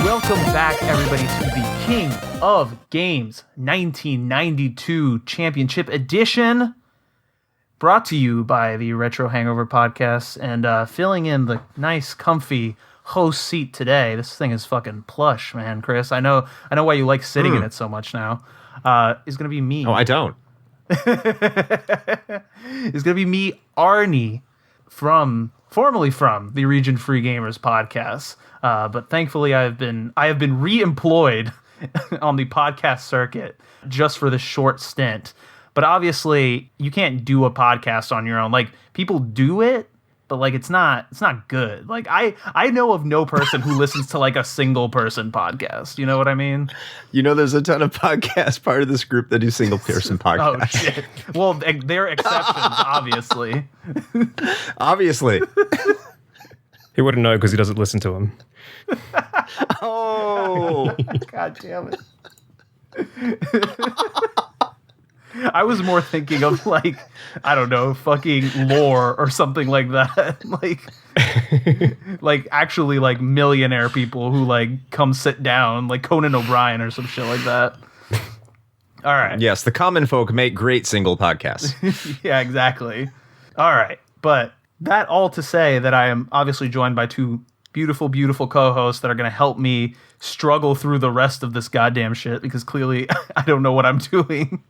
Welcome back, everybody, to the King of Games 1992 Championship Edition, brought to you by the Retro Hangover Podcast, and filling in the nice, comfy host seat today. This thing is fucking plush, man, Chris. I know why you like sitting in it so much now. Is going to be me. Oh, I don't. It's going to be me, Arnie, formerly from the Region Free Gamers Podcast. But thankfully, I have been re-employed on the podcast circuit just for this short stint. But obviously, you can't do a podcast on your own. Like, people do it, but like it's not good. Like I know of no person who listens to like a single person podcast. You know what I mean? You know, there's a ton of podcasts part of this group that do single person podcasts. Oh shit! Well, they're exceptions, obviously. Obviously. He wouldn't know because he doesn't listen to them. Oh, God damn it. I was more thinking of like, I don't know, fucking lore or something like that. like actually like millionaire people who like come sit down, like Conan O'Brien or some shit like that. All right. Yes, the common folk make great single podcasts. Yeah, exactly. All right. But that all to say that I am obviously joined by two beautiful, beautiful co-hosts that are going to help me struggle through the rest of this goddamn shit because clearly I don't know what I'm doing.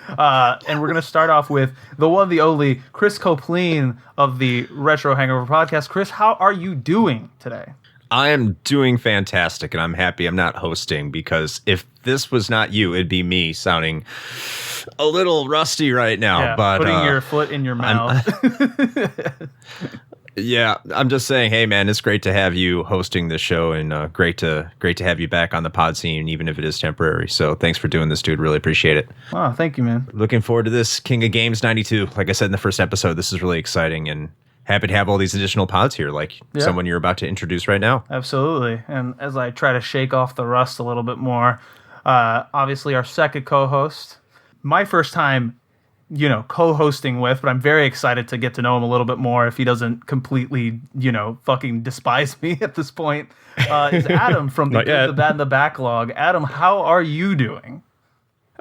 And we're going to start off with the one, the only Chris Copleen of the Retro Hangover Podcast. Chris, how are you doing today? I am doing fantastic, and I'm happy I'm not hosting because if this was not you, it'd be me sounding a little rusty right now. Yeah, but putting your foot in your mouth. Yeah, I'm just saying, hey man, it's great to have you hosting this show, and great to have you back on the pod scene, even if it is temporary. So thanks for doing this, dude. Really appreciate it. Oh, thank you, man. Looking forward to this King of Games 92. Like I said in the first episode, this is really exciting, and happy to have all these additional pods here, like someone you're about to introduce right now. Absolutely. And as I try to shake off the rust a little bit more, obviously our second co-host, my first time co-hosting with, but I'm very excited to get to know him a little bit more if he doesn't completely, fucking despise me at this point, is Adam from The Good, the Bad, and the Backlog. Adam, how are you doing?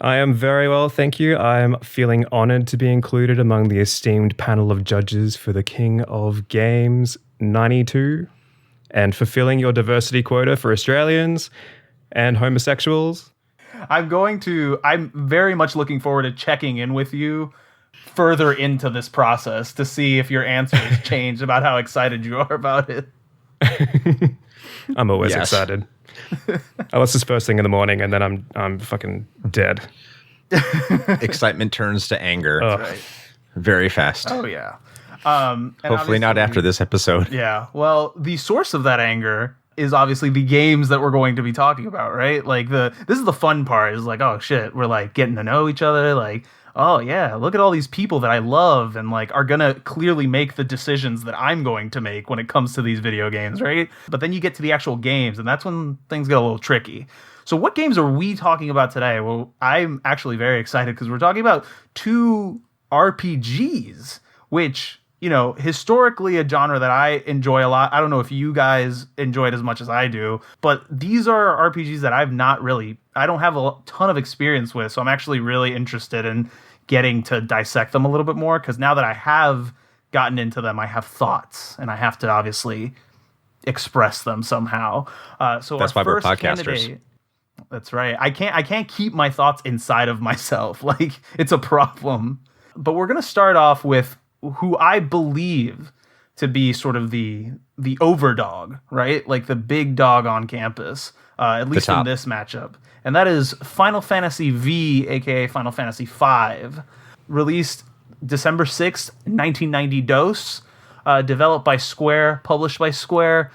I am very well, thank you. I am feeling honored to be included among the esteemed panel of judges for the King of Games 92 and fulfilling your diversity quota for Australians and homosexuals. I'm very much looking forward to checking in with you further into this process to see if your answer has changed about how excited you are about it. I'm always excited. Unless it's first thing in the morning and then I'm fucking dead. Excitement turns to anger. Right. Very fast. Oh, yeah. Hopefully not after this episode. Yeah. Well, the source of that anger is obviously the games that we're going to be talking about, right? Like this is the fun part, is like, oh shit, we're like getting to know each other, like, oh yeah, look at all these people that I love and like are gonna clearly make the decisions that I'm going to make when it comes to these video games, right? But then you get to the actual games and that's when things get a little tricky. So what games are we talking about today? Well, I'm actually very excited because we're talking about two RPGs, which, historically a genre that I enjoy a lot. I don't know if you guys enjoy it as much as I do, but these are RPGs that I don't have a ton of experience with. So I'm actually really interested in getting to dissect them a little bit more, because now that I have gotten into them, I have thoughts and I have to obviously express them somehow. So that's why we're podcasters. That's right. I can't keep my thoughts inside of myself. Like, it's a problem. But we're going to start off with who I believe to be sort of the overdog, right? Like the big dog on campus, at least in this matchup. And that is Final Fantasy V, aka Final Fantasy V, released December 6th, 1990 DOS, developed by Square, published by Square.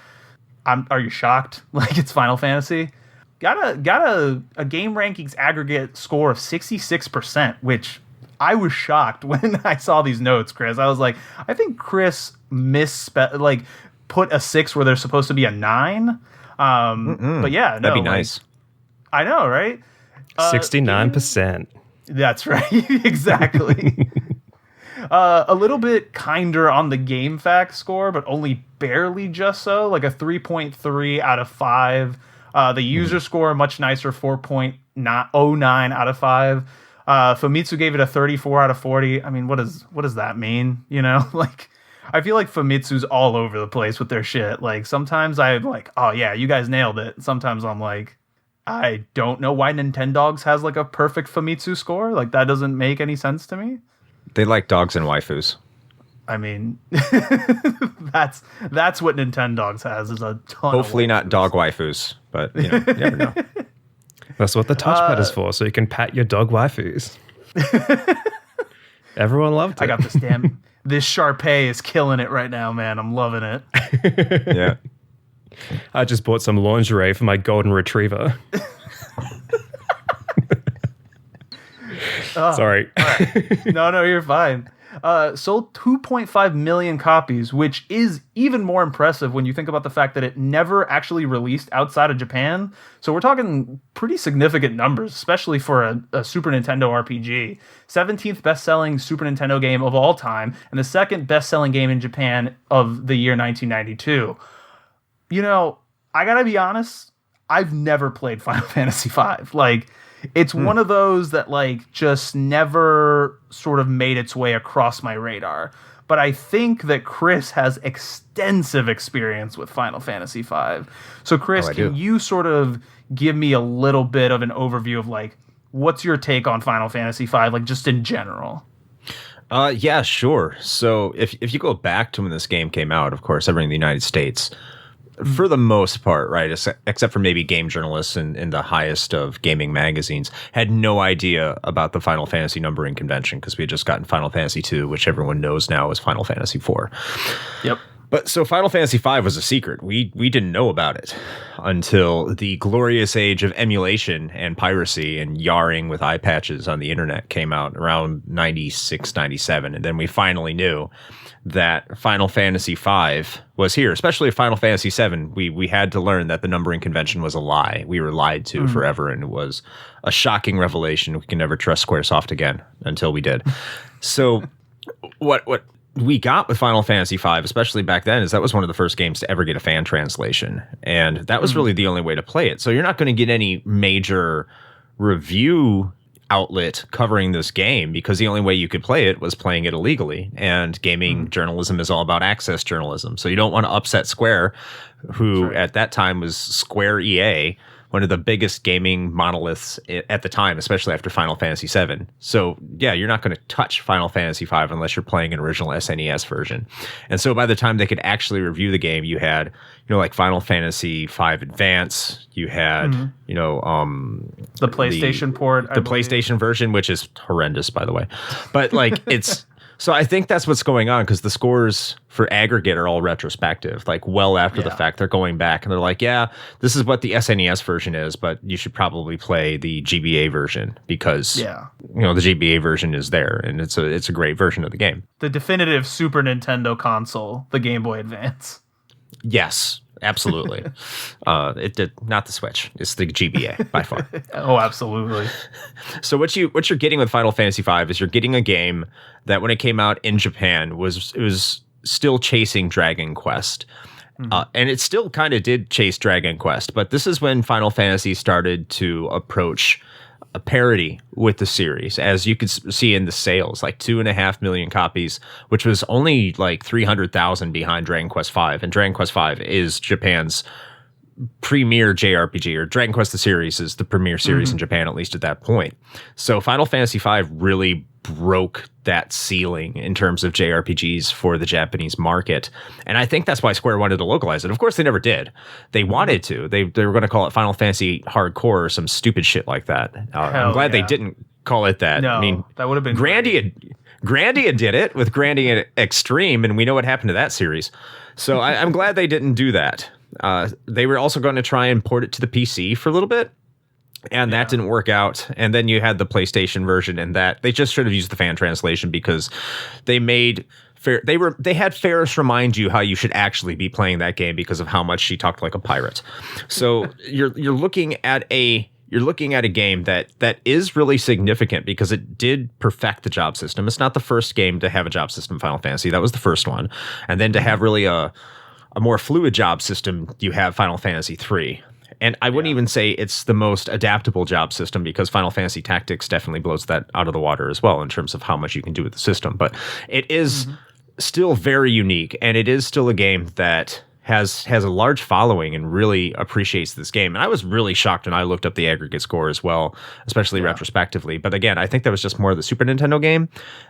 Are you shocked? Like, it's Final Fantasy? Got a game rankings aggregate score of 66%, which I was shocked when I saw these notes, Chris. I was like, I think Chris put a 6 where there's supposed to be a 9. But yeah, no, That'd be nice. I know, right? 69%. That's right. Exactly. A little bit kinder on the game fact score, but only barely just so, like a 3.3 out of 5. The user score, much nicer, 4.09 out of 5. Famitsu gave it a 34 out of 40. I mean, what does that mean? You know, like, I feel like Famitsu's all over the place with their shit. Like, sometimes I'm like, oh yeah, you guys nailed it. Sometimes I'm like, I don't know why Nintendogs has like a perfect Famitsu score. Like, that doesn't make any sense to me. They like dogs and waifus. I mean, that's what Nintendogs has, is a ton. Hopefully not dog waifus, but you know, you never know. That's what the touchpad is for, so you can pat your dog waifus. Everyone loved it. I got this this Sharpay is killing it right now, man. I'm loving it. Yeah. I just bought some lingerie for my golden retriever. Sorry. Right. No, you're fine. Sold 2.5 million copies, which is even more impressive when you think about the fact that it never actually released outside of Japan. So we're talking pretty significant numbers, especially for a Super Nintendo RPG. 17th best-selling Super Nintendo game of all time, and the second best-selling game in Japan of the year 1992. You know, I gotta be honest, I've never played Final Fantasy V. Like, it's one of those that, like, just never sort of made its way across my radar. But I think that Chris has extensive experience with Final Fantasy V. So, Chris, can you sort of give me a little bit of an overview of, like, what's your take on Final Fantasy V, like, just in general? Yeah, sure. So if you go back to when this game came out, of course, everyone in the United States, for the most part, right, except for maybe game journalists in the highest of gaming magazines, had no idea about the Final Fantasy numbering convention because we had just gotten Final Fantasy II, which everyone knows now is Final Fantasy IV. Yep. But so Final Fantasy V was a secret. We didn't know about it until the glorious age of emulation and piracy and yarring with eye patches on the internet came out around 96, 97. And then we finally knew that Final Fantasy V was here, especially Final Fantasy VII. We had to learn that the numbering convention was a lie. We were lied to forever, and it was a shocking revelation. We can never trust Squaresoft again until we did. So what we got with Final Fantasy V, especially back then, is that was one of the first games to ever get a fan translation. And that was really the only way to play it. So you're not going to get any major review outlet covering this game because the only way you could play it was playing it illegally. And gaming journalism is all about access journalism. So you don't want to upset Square, who at that time was Square EA, one of the biggest gaming monoliths at the time, especially after Final Fantasy VII. So yeah, you're not going to touch Final Fantasy V unless you're playing an original SNES version. And so by the time they could actually review the game, you had, like Final Fantasy V Advance, you had, the PlayStation port, the PlayStation version, which is horrendous, by the way. But like it's so I think that's what's going on because the scores for aggregate are all retrospective, like well after the fact. They're going back and they're like, yeah, this is what the SNES version is, but you should probably play the GBA version because the GBA version is there and it's a great version of the game. The definitive Super Nintendo console, the Game Boy Advance. Yes, absolutely. It did not the Switch. It's the GBA by far. Oh, absolutely. So what you're getting with Final Fantasy V is you're getting a game that when it came out in Japan was still chasing Dragon Quest. And it still kind of did chase Dragon Quest, but this is when Final Fantasy started to approach a parity with the series, as you could see in the sales, like 2.5 million copies, which was only like 300,000 behind Dragon Quest V. And Dragon Quest V is Japan's premier JRPG, or Dragon Quest the series is the premier series in Japan, at least at that point. So Final Fantasy V really broke that ceiling in terms of JRPGs for the Japanese market. And I think that's why Square wanted to localize it. Of course, they never did. They wanted to. They were going to call it Final Fantasy Hardcore or some stupid shit like that. I'm glad they didn't call it that. No, I mean, that would have been Grandia did it with Grandia Extreme, and we know what happened to that series. So I'm glad they didn't do that. They were also going to try and port it to the PC for a little bit. And that didn't work out. And then you had the PlayStation version, and that they just should have used the fan translation because they made they had Ferris remind you how you should actually be playing that game because of how much she talked like a pirate. So you're looking at a game that is really significant because it did perfect the job system. It's not the first game to have a job system in Final Fantasy. That was the first one. And then to have really a more fluid job system, you have Final Fantasy 3. And I wouldn't even say it's the most adaptable job system because Final Fantasy Tactics definitely blows that out of the water as well in terms of how much you can do with the system. But it is still very unique, and it is still a game that has a large following and really appreciates this game. And I was really shocked when I looked up the aggregate score as well, especially retrospectively. But again, I think that was just more of the Super Nintendo game,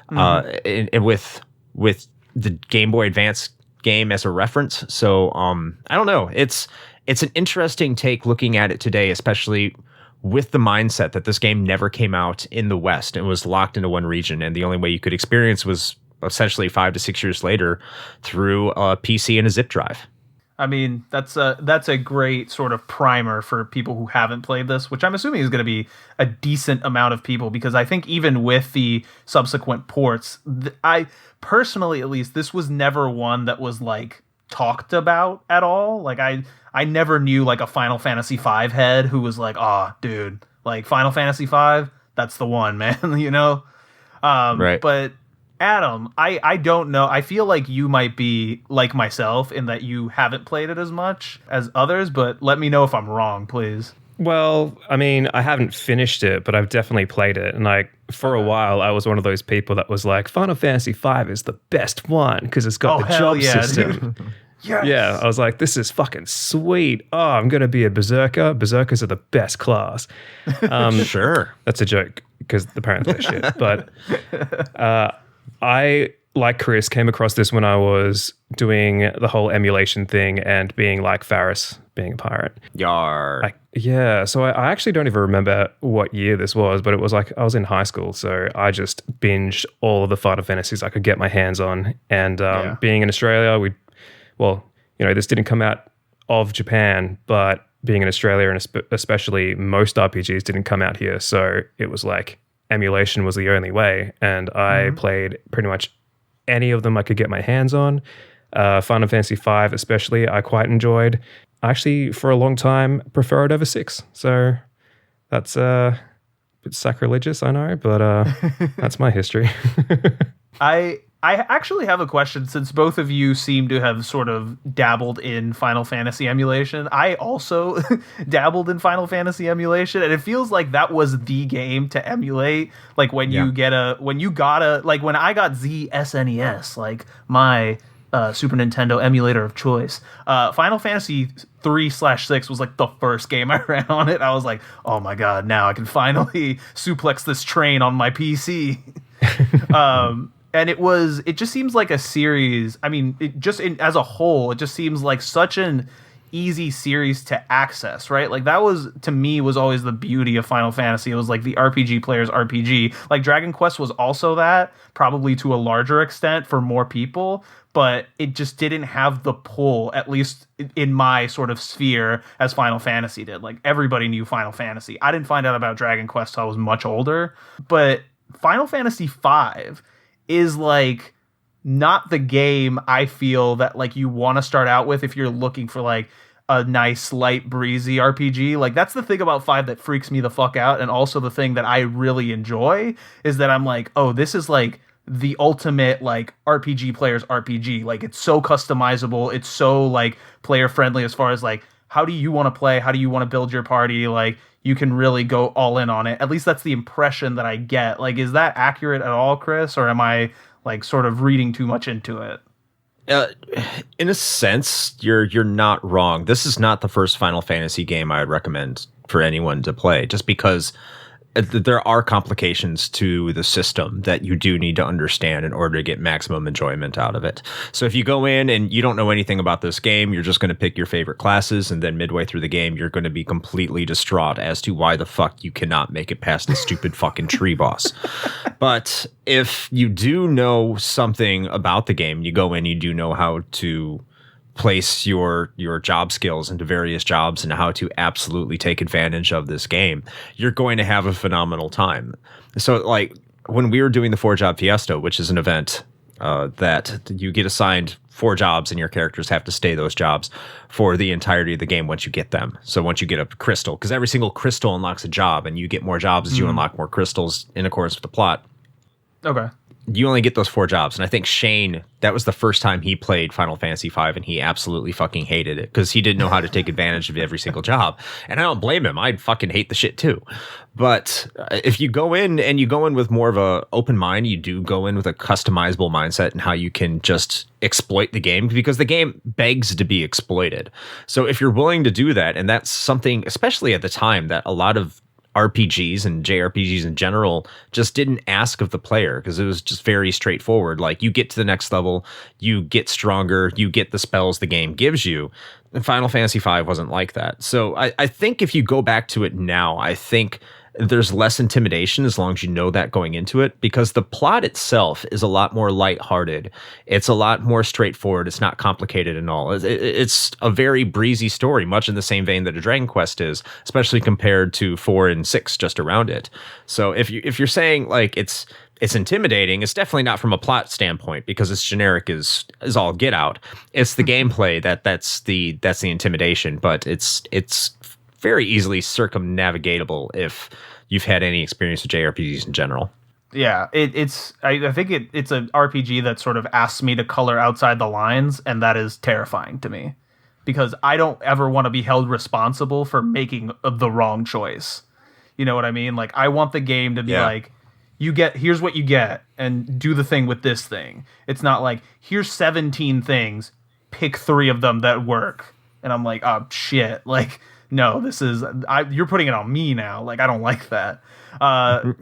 and with the Game Boy Advance game as a reference. So I don't know. It's an interesting take looking at it today, especially with the mindset that this game never came out in the West and was locked into one region. And the only way you could experience was essentially 5 to 6 years later through a PC and a zip drive. I mean, that's a great sort of primer for people who haven't played this, which I'm assuming is going to be a decent amount of people, because I think even with the subsequent ports, I personally, at least, this was never one that was like talked about at all. Like I never knew like a Final Fantasy V head who was like, "Oh, dude, like Final Fantasy V, that's the one, man." You know? Right. But Adam, I don't know. I feel like you might be like myself in that you haven't played it as much as others, but let me know if I'm wrong, please. Well, I mean, I haven't finished it, but I've definitely played it. And like for a while, I was one of those people that was like, Final Fantasy V is the best one because it's got the job system. Yes. Yeah, I was like, this is fucking sweet. Oh, I'm going to be a berserker. Berserkers are the best class. Sure. That's a joke because apparently they're shit. But I, like Chris, came across this when I was doing the whole emulation thing and being like Faris, being a pirate. Yar. So I actually don't even remember what year this was, but it was like I was in high school, so I just binged all of the Final Fantasies I could get my hands on. And being in Australia, this didn't come out of Japan, but being in Australia and especially most RPGs didn't come out here, so it was like emulation was the only way, and I played pretty much any of them I could get my hands on. Final Fantasy V especially, I quite enjoyed. I actually, for a long time, prefer it over 6. So that's a bit sacrilegious, I know, but that's my history. I actually have a question, since both of you seem to have sort of dabbled in Final Fantasy emulation. I also dabbled in Final Fantasy emulation, and it feels like that was the game to emulate. Like when I got ZSNES, like my Super Nintendo emulator of choice, Final Fantasy 3/6 was like the first game I ran on it. I was like, oh my god, now I can finally suplex this train on my PC. And it just seems like a series. I mean, as a whole, it just seems like such an easy series to access, right? Like that was, to me, was always the beauty of Final Fantasy. It was like the RPG player's RPG. Like Dragon Quest was also that, probably to a larger extent for more people, but it just didn't have the pull, at least in my sort of sphere, as Final Fantasy did. Like everybody knew Final Fantasy. I didn't find out about Dragon Quest till I was much older, but Final Fantasy V is like not the game I feel that like you want to start out with if you're looking for like a nice light breezy RPG. Like that's the thing about 5 that freaks me the fuck out, and also the thing that I really enjoy is that I'm like, oh, this is like the ultimate like RPG player's RPG. Like it's so customizable, it's so like player friendly as far as like how do you want to play, how do you want to build your party, like you can really go all in on it. At least that's the impression that I get. Like, is that accurate at all, Chris? Or am I like sort of reading too much into it? In a sense, you're not wrong. This is not the first Final Fantasy game I would recommend for anyone to play, just because there are complications to the system that you do need to understand in order to get maximum enjoyment out of it. So if you go in and you don't know anything about this game, you're just going to pick your favorite classes, and then midway through the game, you're going to be completely distraught as to why the fuck you cannot make it past the stupid fucking tree boss. But if you do know something about the game, you go in, you do know how to place your job skills into various jobs and how to absolutely take advantage of this game, you're going to have a phenomenal time. So like when we were doing the 4-job fiesta, which is an event that you get assigned 4 jobs and your characters have to stay those jobs for the entirety of the game once you get them. So once you get a crystal, because every single crystal unlocks a job, and you get more jobs as you unlock more crystals in accordance with the plot. Okay. You only get those 4 jobs. And I think Shane, that was the first time he played Final Fantasy V, and he absolutely fucking hated it because he didn't know how to take advantage of every single job. And I don't blame him. I'd fucking hate the shit too. But if you go in and you go in with more of a open mind, you do go in with a customizable mindset and how you can just exploit the game, because the game begs to be exploited. So if you're willing to do that, and that's something, especially at the time, that a lot of RPGs and JRPGs in general just didn't ask of the player, because it was just very straightforward. Like, you get to the next level, you get stronger, you get the spells the game gives you. And Final Fantasy V wasn't like that. So I think if you go back to it now, I think there's less intimidation as long as you know that going into it, because the plot itself is a lot more lighthearted. It's a lot more straightforward. It's not complicated at all. It's a very breezy story, much in the same vein that a Dragon Quest is, especially compared to 4 and 6 just around it. So if you're saying like it's intimidating, it's definitely not from a plot standpoint, because it's generic is all get out. It's the gameplay that's the intimidation, but it's very easily circumnavigatable if you've had any experience with JRPGs in general. Yeah, I think it's an RPG that sort of asks me to color outside the lines, and that is terrifying to me, because I don't ever want to be held responsible for making the wrong choice. You know what I mean? Like, I want the game to be like, here's what you get, and do the thing with this thing. It's not like, here's 17 things, pick 3 of them that work. And I'm like, oh shit, like, no, you're putting it on me now. Like, I don't like that.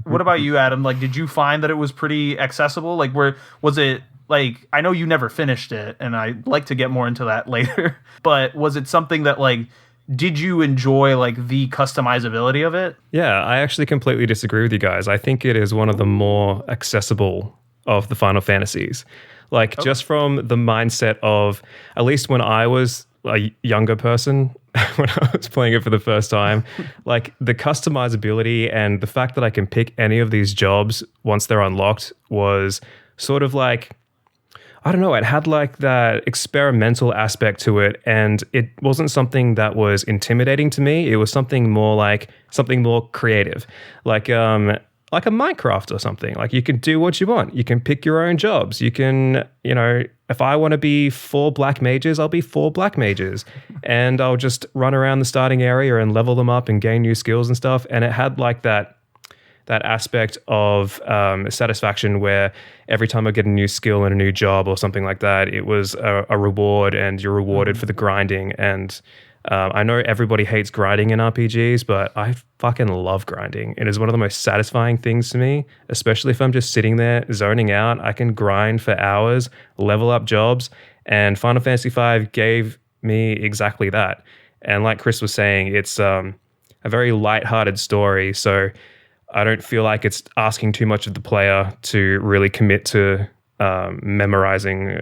What about you, Adam? Like, did you find that it was pretty accessible? Like, was it like, I know you never finished it, and I'd like to get more into that later, but was it something that, like, did you enjoy like the customizability of it? Yeah, I actually completely disagree with you guys. I think it is one of the more accessible of the Final Fantasies. Like, just from the mindset of, at least when I was a younger person, when I was playing it for the first time, like, the customizability and the fact that I can pick any of these jobs once they're unlocked was sort of like, I don't know, it had like that experimental aspect to it, and it wasn't something that was intimidating to me. It was something more creative, like a Minecraft or something. Like, you can do what you want. You can pick your own jobs. You can, if I want to be 4 black mages, I'll be 4 black mages, and I'll just run around the starting area and level them up and gain new skills and stuff. And it had like that aspect of satisfaction where every time I get a new skill and a new job or something like that, it was a reward, and you're rewarded for the grinding. And I know everybody hates grinding in RPGs, but I fucking love grinding. It is one of the most satisfying things to me, especially if I'm just sitting there zoning out. I can grind for hours, level up jobs, and Final Fantasy V gave me exactly that. And like Chris was saying, it's a very lighthearted story, so I don't feel like it's asking too much of the player to really commit to memorizing,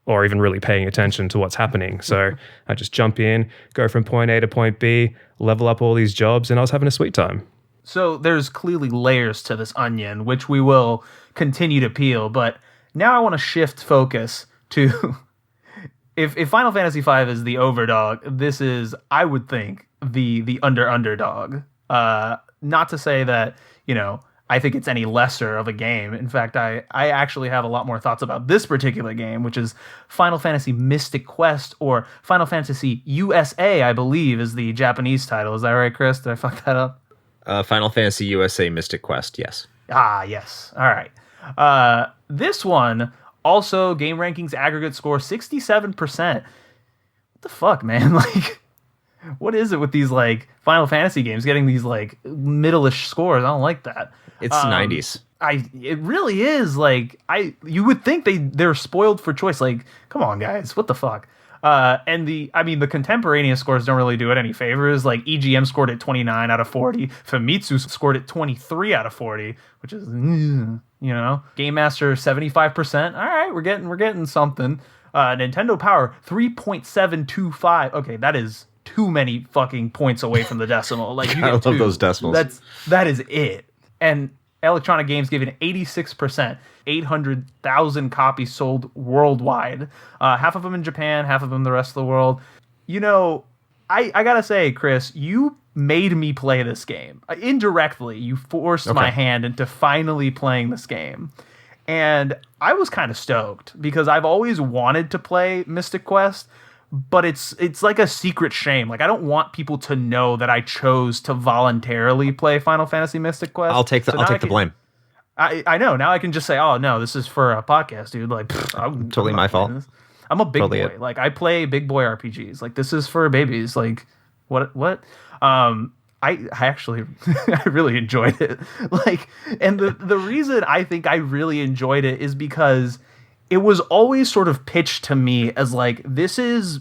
or even really paying attention to what's happening. So I just jump in, go from point A to point B, level up all these jobs, and I was having a sweet time. So there's clearly layers to this onion, which we will continue to peel. But now I want to shift focus to if Final Fantasy V is the overdog, this is, I would think, the underdog. Not to say that, I think it's any lesser of a game. In fact, I actually have a lot more thoughts about this particular game, which is Final Fantasy Mystic Quest, or Final Fantasy USA, I believe, is the Japanese title. Is that right, Chris? Did I fuck that up? Final Fantasy USA Mystic Quest, yes. Ah, yes. All right. This one, also game rankings aggregate score 67%. What the fuck, man? Like, what is it with these like Final Fantasy games getting these like middle-ish scores? I don't like that. It's 90s. It really is. Like, you would think they're spoiled for choice. Like, come on, guys, what the fuck? And the contemporaneous scores don't really do it any favors. Like, EGM scored at 29 out of 40. Famitsu scored at 23 out of 40, which is, You know, Game Master 75%. All right, we're getting something. Nintendo Power 3.725. Okay, that is too many fucking points away from the decimal. Like, you I get love two. those decimals. That is it. And Electronic Games gave it 86%, 800,000 copies sold worldwide. Half of them in Japan, half of them in the rest of the world. You know, I gotta say, Chris, you made me play this game. Indirectly, you forced my hand into finally playing this game. And I was kind of stoked because I've always wanted to play Mystic Quest, but it's like a secret shame. Like, I don't want people to know that I chose to voluntarily play Final Fantasy Mystic Quest. I'll take the blame. I know. Now I can just say, oh no, this is for a podcast, dude. Like, Totally my fault. I'm a big Totally boy. Like, I play big boy RPGs. Like, this is for babies. Like, what? I actually I really enjoyed it. Like, and the reason I think I really enjoyed it is because it was always sort of pitched to me as like, this is,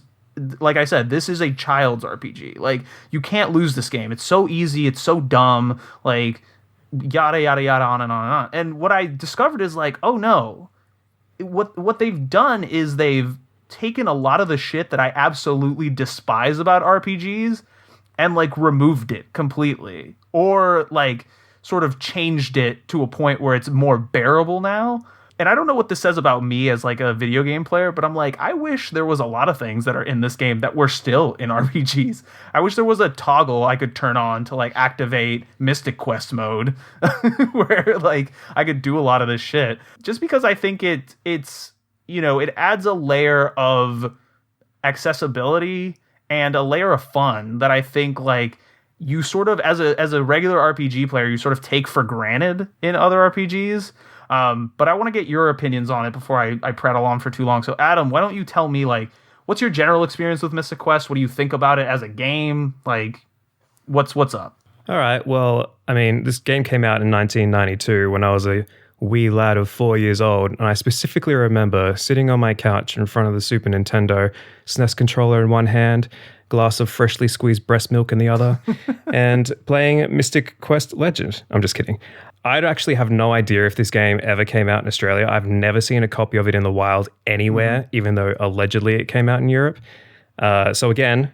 like I said, this is a child's RPG. Like, you can't lose this game. It's so easy. It's so dumb. Like, yada yada yada, on and on and on. And what I discovered is like, oh no, what they've done is they've taken a lot of the shit that I absolutely despise about RPGs and like removed it completely, or like sort of changed it to a point where it's more bearable now. And I don't know what this says about me as like a video game player, but I'm like, I wish there was a lot of things that are in this game that were still in RPGs. I wish there was a toggle I could turn on to like activate Mystic Quest mode where like I could do a lot of this shit, just because I think it's, you know, it adds a layer of accessibility and a layer of fun that I think like you sort of, as a regular RPG player, you sort of take for granted in other RPGs. But I want to get your opinions on it before I prattle on for too long. So Adam, why don't you tell me, like, what's your general experience with Mystic Quest? What do you think about it as a game? Like, what's up? All right. Well, I mean, this game came out in 1992 when I was a wee lad of 4 years old, and I specifically remember sitting on my couch in front of the Super Nintendo, SNES controller in one hand, glass of freshly squeezed breast milk in the other, and playing Mystic Quest Legend. I'm just kidding. I'd actually have no idea if this game ever came out in Australia. I've never seen a copy of it in the wild anywhere, even though allegedly it came out in Europe. So again,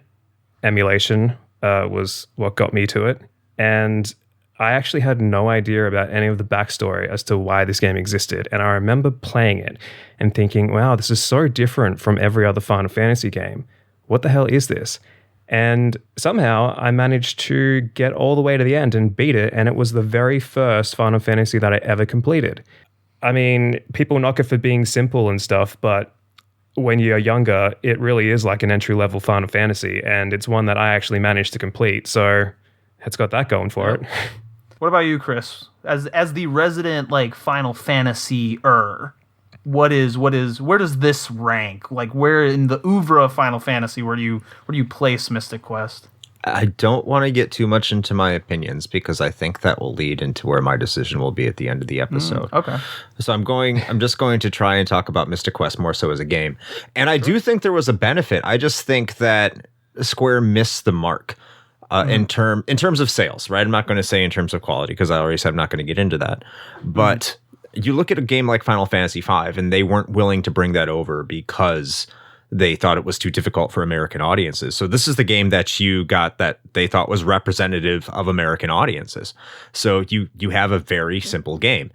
emulation was what got me to it. And I actually had no idea about any of the backstory as to why this game existed. And I remember playing it and thinking, wow, this is so different from every other Final Fantasy game. What the hell is this? And somehow I managed to get all the way to the end and beat it, and it was the very first Final Fantasy that I ever completed. I mean, people knock it for being simple and stuff, but when you're younger, it really is like an entry-level Final Fantasy, and it's one that I actually managed to complete, so it's got that going for it. What about you, Chris? As the resident, like, Final Fantasy-er, where does this rank? Like, where in the oeuvre of Final Fantasy where do you place Mystic Quest? I don't want to get too much into my opinions because I think that will lead into where my decision will be at the end of the episode. Okay. So I'm just going to try and talk about Mystic Quest more so as a game. And I do think there was a benefit. I just think that Square missed the mark in terms of sales, right? I'm not going to say in terms of quality because I already said I'm not going to get into that. But you look at a game like Final Fantasy V, and they weren't willing to bring that over because they thought it was too difficult for American audiences. So this is the game that you got that they thought was representative of American audiences. So you have a very simple game,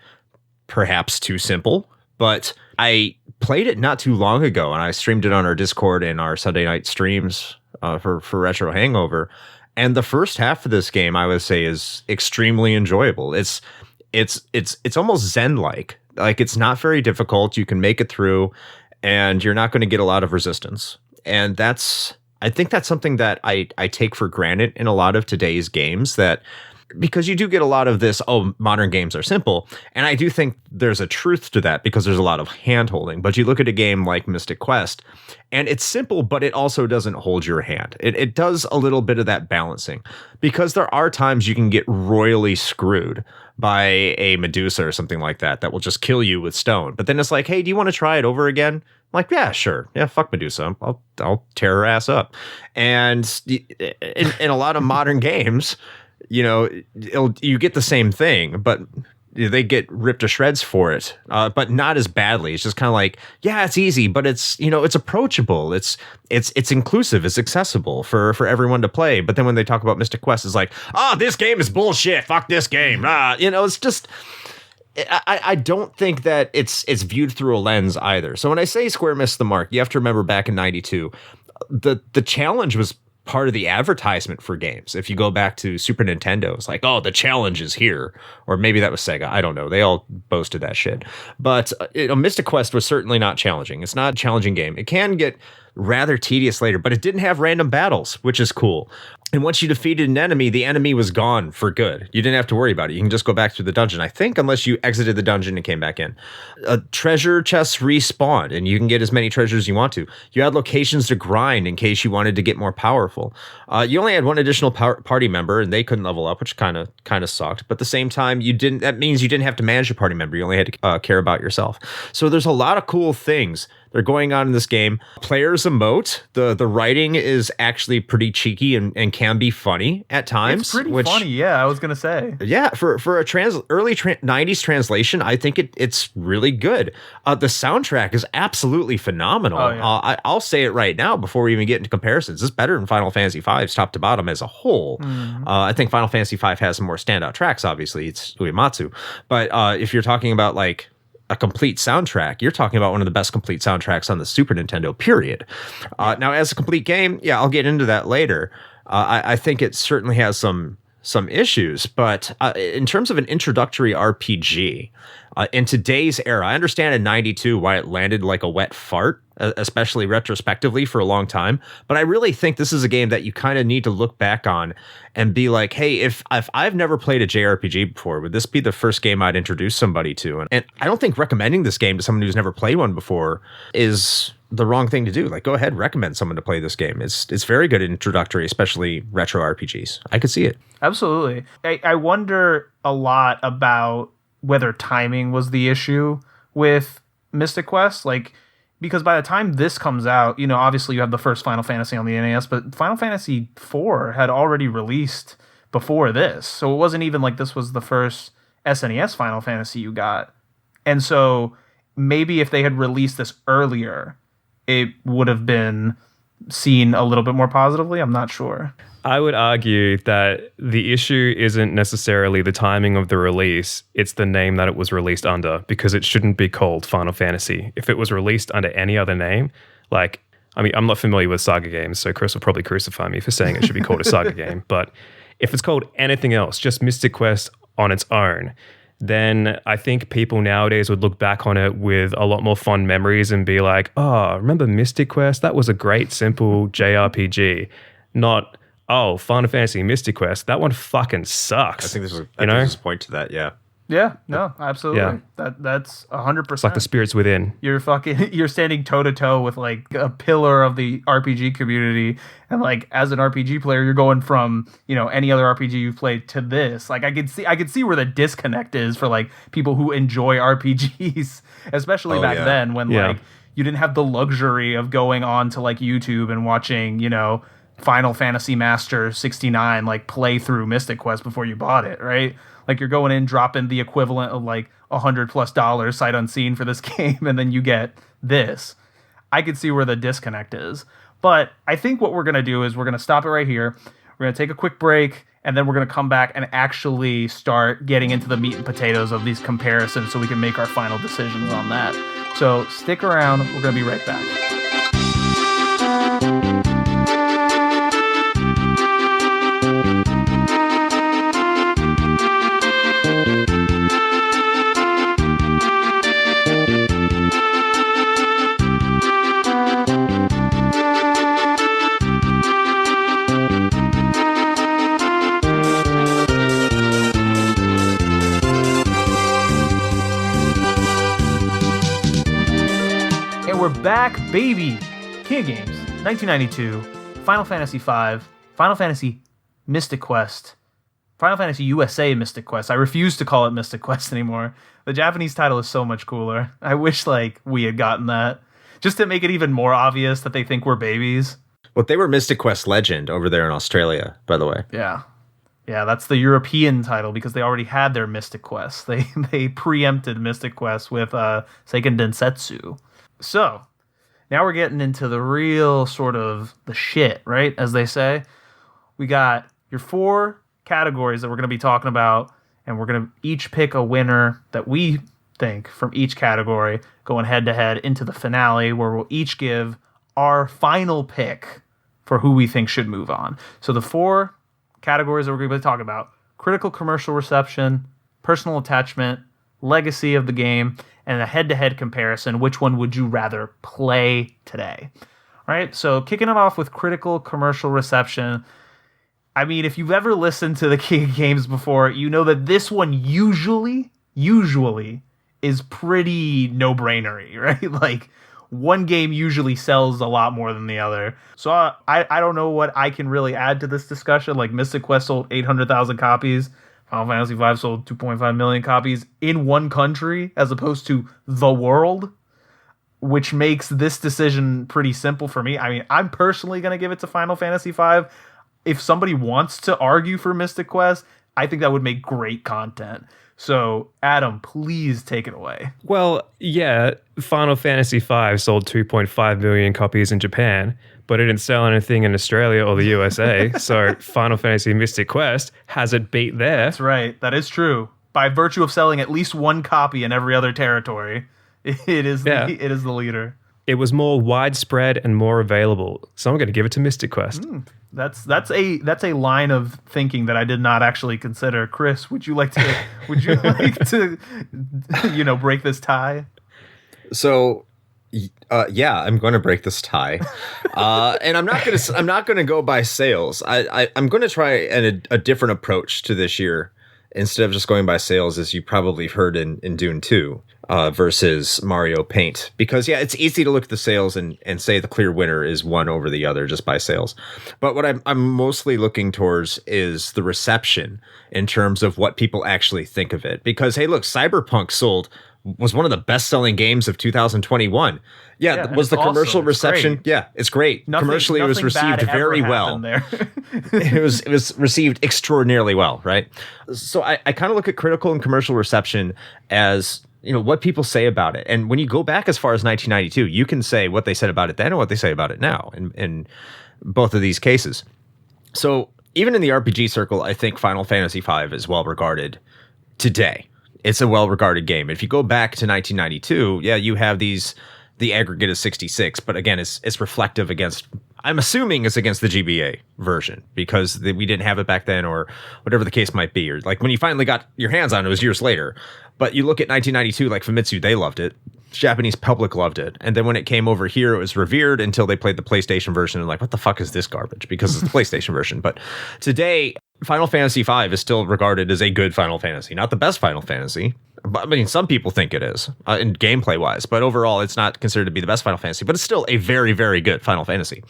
perhaps too simple, but I played it not too long ago, and I streamed it on our Discord and our Sunday night streams for Retro Hangover. And the first half of this game, I would say, is extremely enjoyable. It's almost Zen-like. Like, it's not very difficult. You can make it through, and you're not going to get a lot of resistance. And I think that's something that I take for granted in a lot of today's games, that because you do get a lot of this, modern games are simple. And I do think there's a truth to that because there's a lot of hand-holding. But you look at a game like Mystic Quest, and it's simple, but it also doesn't hold your hand. It does a little bit of that balancing, because there are times you can get royally screwed by a Medusa or something like that will just kill you with stone. But then it's like, hey, do you want to try it over again? I'm like, yeah, sure. Yeah, fuck Medusa. I'll tear her ass up. And in a lot of modern games, you know, you get the same thing, but they get ripped to shreds for it, but not as badly. It's just kind of like, yeah, it's easy, but it's, it's approachable. It's inclusive. It's accessible for everyone to play. But then when they talk about Mystic Quest, it's like, this game is bullshit. Fuck this game. It's just, I don't think that it's viewed through a lens either. So when I say Square missed the mark, you have to remember back in 92, the challenge was part of the advertisement for games. If you go back to Super Nintendo, it's like, the challenge is here. Or maybe that was Sega. I don't know. They all boasted that shit. But Mystic Quest was certainly not challenging. It's not a challenging game. It can get rather tedious later, but it didn't have random battles, which is cool. And once you defeated an enemy, the enemy was gone for good. You didn't have to worry about it. You can just go back through the dungeon, I think, unless you exited the dungeon and came back in. Treasure chests respawned, and you can get as many treasures as you want to. You had locations to grind in case you wanted to get more powerful. You only had one additional party member, and they couldn't level up, which kind of sucked. But at the same time, that means you didn't have to manage your party member. You only had to care about yourself. So there's a lot of cool things that are going on in this game. Players emote. The writing is actually pretty cheeky and can be funny at times. It's pretty funny, yeah, I was going to say. Yeah, for a early 90s translation, I think it's really good. The soundtrack is absolutely phenomenal. Oh, yeah. I'll say it right now before we even get into comparisons. It's better than Final Fantasy V's top to bottom as a whole. I think Final Fantasy V has some more standout tracks, obviously. It's Uematsu. But if you're talking about like a complete soundtrack, you're talking about one of the best complete soundtracks on the Super Nintendo, period. Now, as a complete game, yeah, I'll get into that later. I think it certainly has some issues, but in terms of an introductory RPG, in today's era, I understand in 92 why it landed like a wet fart, especially retrospectively for a long time. But I really think this is a game that you kind of need to look back on and be like, hey, if I've never played a JRPG before, would this be the first game I'd introduce somebody to? And I don't think recommending this game to someone who's never played one before is the wrong thing to do. Like, go ahead, recommend someone to play this game. It's very good introductory, especially retro RPGs. I could see it. Absolutely. I wonder a lot about whether timing was the issue with Mystic Quest, because by the time this comes out, obviously you have the first Final Fantasy on the NES, but Final Fantasy IV had already released before this. So it wasn't even like this was the first SNES Final Fantasy you got. And so maybe if they had released this earlier, it would have been seen a little bit more positively. I'm not sure. I would argue that the issue isn't necessarily the timing of the release, it's the name that it was released under, because it shouldn't be called Final Fantasy. If it was released under any other name, I'm not familiar with Saga games, so Chris will probably crucify me for saying it should be called a Saga game, but if it's called anything else, just Mystic Quest on its own, then I think people nowadays would look back on it with a lot more fond memories and be like, remember Mystic Quest? That was a great, simple JRPG. Not, Final Fantasy Mystic Quest, that one fucking sucks. I think there's a point to that, yeah. Yeah, no, absolutely. Yeah. That's 100%. It's like the spirits within. You're standing toe to toe with like a pillar of the RPG community, and like as an RPG player, you're going from any other RPG you've played to this. Like I could see where the disconnect is for like people who enjoy RPGs, especially back then when like you didn't have the luxury of going on to like YouTube and watching Final Fantasy Master 69 like play through Mystic Quest before you bought it, right? Like you're going in, dropping the equivalent of like $100+ sight unseen for this game, and then you get this. I could see where the disconnect is. But I think what we're going to do is we're going to stop it right here. We're going to take a quick break, and then we're going to come back and actually start getting into the meat and potatoes of these comparisons so we can make our final decisions on that. So stick around. We're going to be right back. We're back, baby! King of Games, 1992, Final Fantasy V, Final Fantasy Mystic Quest, Final Fantasy USA Mystic Quest. I refuse to call it Mystic Quest anymore. The Japanese title is so much cooler. I wish we had gotten that, just to make it even more obvious that they think we're babies. Well, they were Mystic Quest Legend over there in Australia, by the way. Yeah. Yeah, that's the European title because they already had their Mystic Quest. They preempted Mystic Quest with Seiken Densetsu. So now we're getting into the real sort of the shit, right? As they say. We got your 4 categories that we're going to be talking about, and we're going to each pick a winner that we think from each category, going head to head into the finale, where we'll each give our final pick for who we think should move on. So the 4 categories that we're going to be talking about: critical commercial reception, personal attachment, legacy of the game, and a head-to-head comparison. Which one would you rather play today? All right, so kicking it off with critical commercial reception. I mean, if you've ever listened to the King of Games before, you know that this one usually is pretty no-brainery, right? Like, one game usually sells a lot more than the other. So I don't know what I can really add to this discussion. Like, Mystic Quest sold 800,000 copies. Final Fantasy V sold 2.5 million copies in one country as opposed to the world, which makes this decision pretty simple for me. I mean, I'm personally going to give it to Final Fantasy V. If somebody wants to argue for Mystic Quest, I think that would make great content. So, Adam, please take it away. Well, yeah, Final Fantasy V sold 2.5 million copies in Japan, but it didn't sell anything in Australia or the USA. So Final Fantasy Mystic Quest has it beat there. That's right. That is true. By virtue of selling at least one copy in every other territory, it is the leader. It was more widespread and more available. So I'm going to give it to Mystic Quest. That's a line of thinking that I did not actually consider. Chris, would you like to break this tie? So yeah, I'm going to break this tie. And I'm not going to go by sales. I'm going to try a different approach to this year instead of just going by sales, as you probably heard in Dune 2. Versus Mario Paint, because it's easy to look at the sales and say the clear winner is one over the other just by sales. But what I'm mostly looking towards is the reception in terms of what people actually think of it. Because hey, look, Cyberpunk was one of the best-selling games of 2021. Was the commercial reception? Great. Yeah, it's great. Commercially, it was received very well. It was received extraordinarily well, right? So I kind of look at critical and commercial reception as what people say about it. And when you go back as far as 1992, you can say what they said about it then and what they say about it now in both of these cases. So even in the RPG circle, I think Final Fantasy V is well regarded today. It's a well regarded game. If you go back to 1992, you have the aggregate is 66, but again, it's reflective against, I'm assuming it's against the GBA version because we didn't have it back then, or whatever the case might be. Or like when you finally got your hands on it, it was years later. But you look at 1992, like Famitsu, they loved it. Japanese public loved it. And then when it came over here, it was revered until they played the PlayStation version and like, what the fuck is this garbage? Because it's the PlayStation version. But today, Final Fantasy V is still regarded as a good Final Fantasy. Not the best Final Fantasy. But, I mean, some people think it is, in gameplay-wise. But overall, it's not considered to be the best Final Fantasy. But it's still a very, very good Final Fantasy.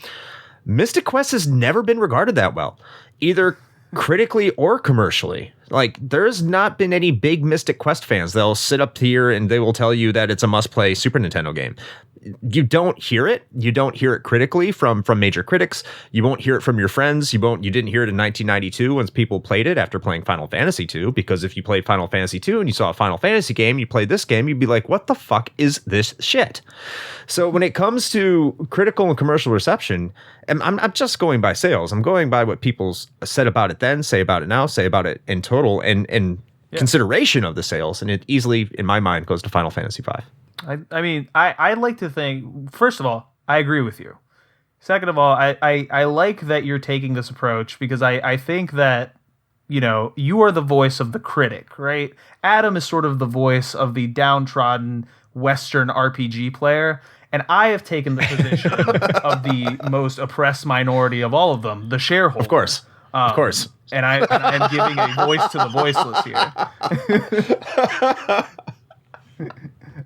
Mystic Quest has never been regarded that well, either critically or commercially. Like, there's not been any big Mystic Quest fans. They'll sit up here and they will tell you that it's a must-play Super Nintendo game. You don't hear it. You don't hear it critically from major critics. You won't hear it from your friends. You didn't hear it in 1992 when people played it after playing Final Fantasy 2, because if you played Final Fantasy 2 and you saw a Final Fantasy game, you played this game, you'd be like, what the fuck is this shit? So when it comes to critical and commercial reception, I'm just going by sales. I'm going by what people said about it then, say about it now, say about it in total, and consideration of the sales. And it easily, in my mind, goes to Final Fantasy V. I mean, I like to think, first of all, I agree with you. Second of all, I like that you're taking this approach because I think that, you are the voice of the critic, right? Adam is sort of the voice of the downtrodden Western RPG player. And I have taken the position of the most oppressed minority of all of them, the shareholder. Of course. Of course. And I'm giving a voice to the voiceless here.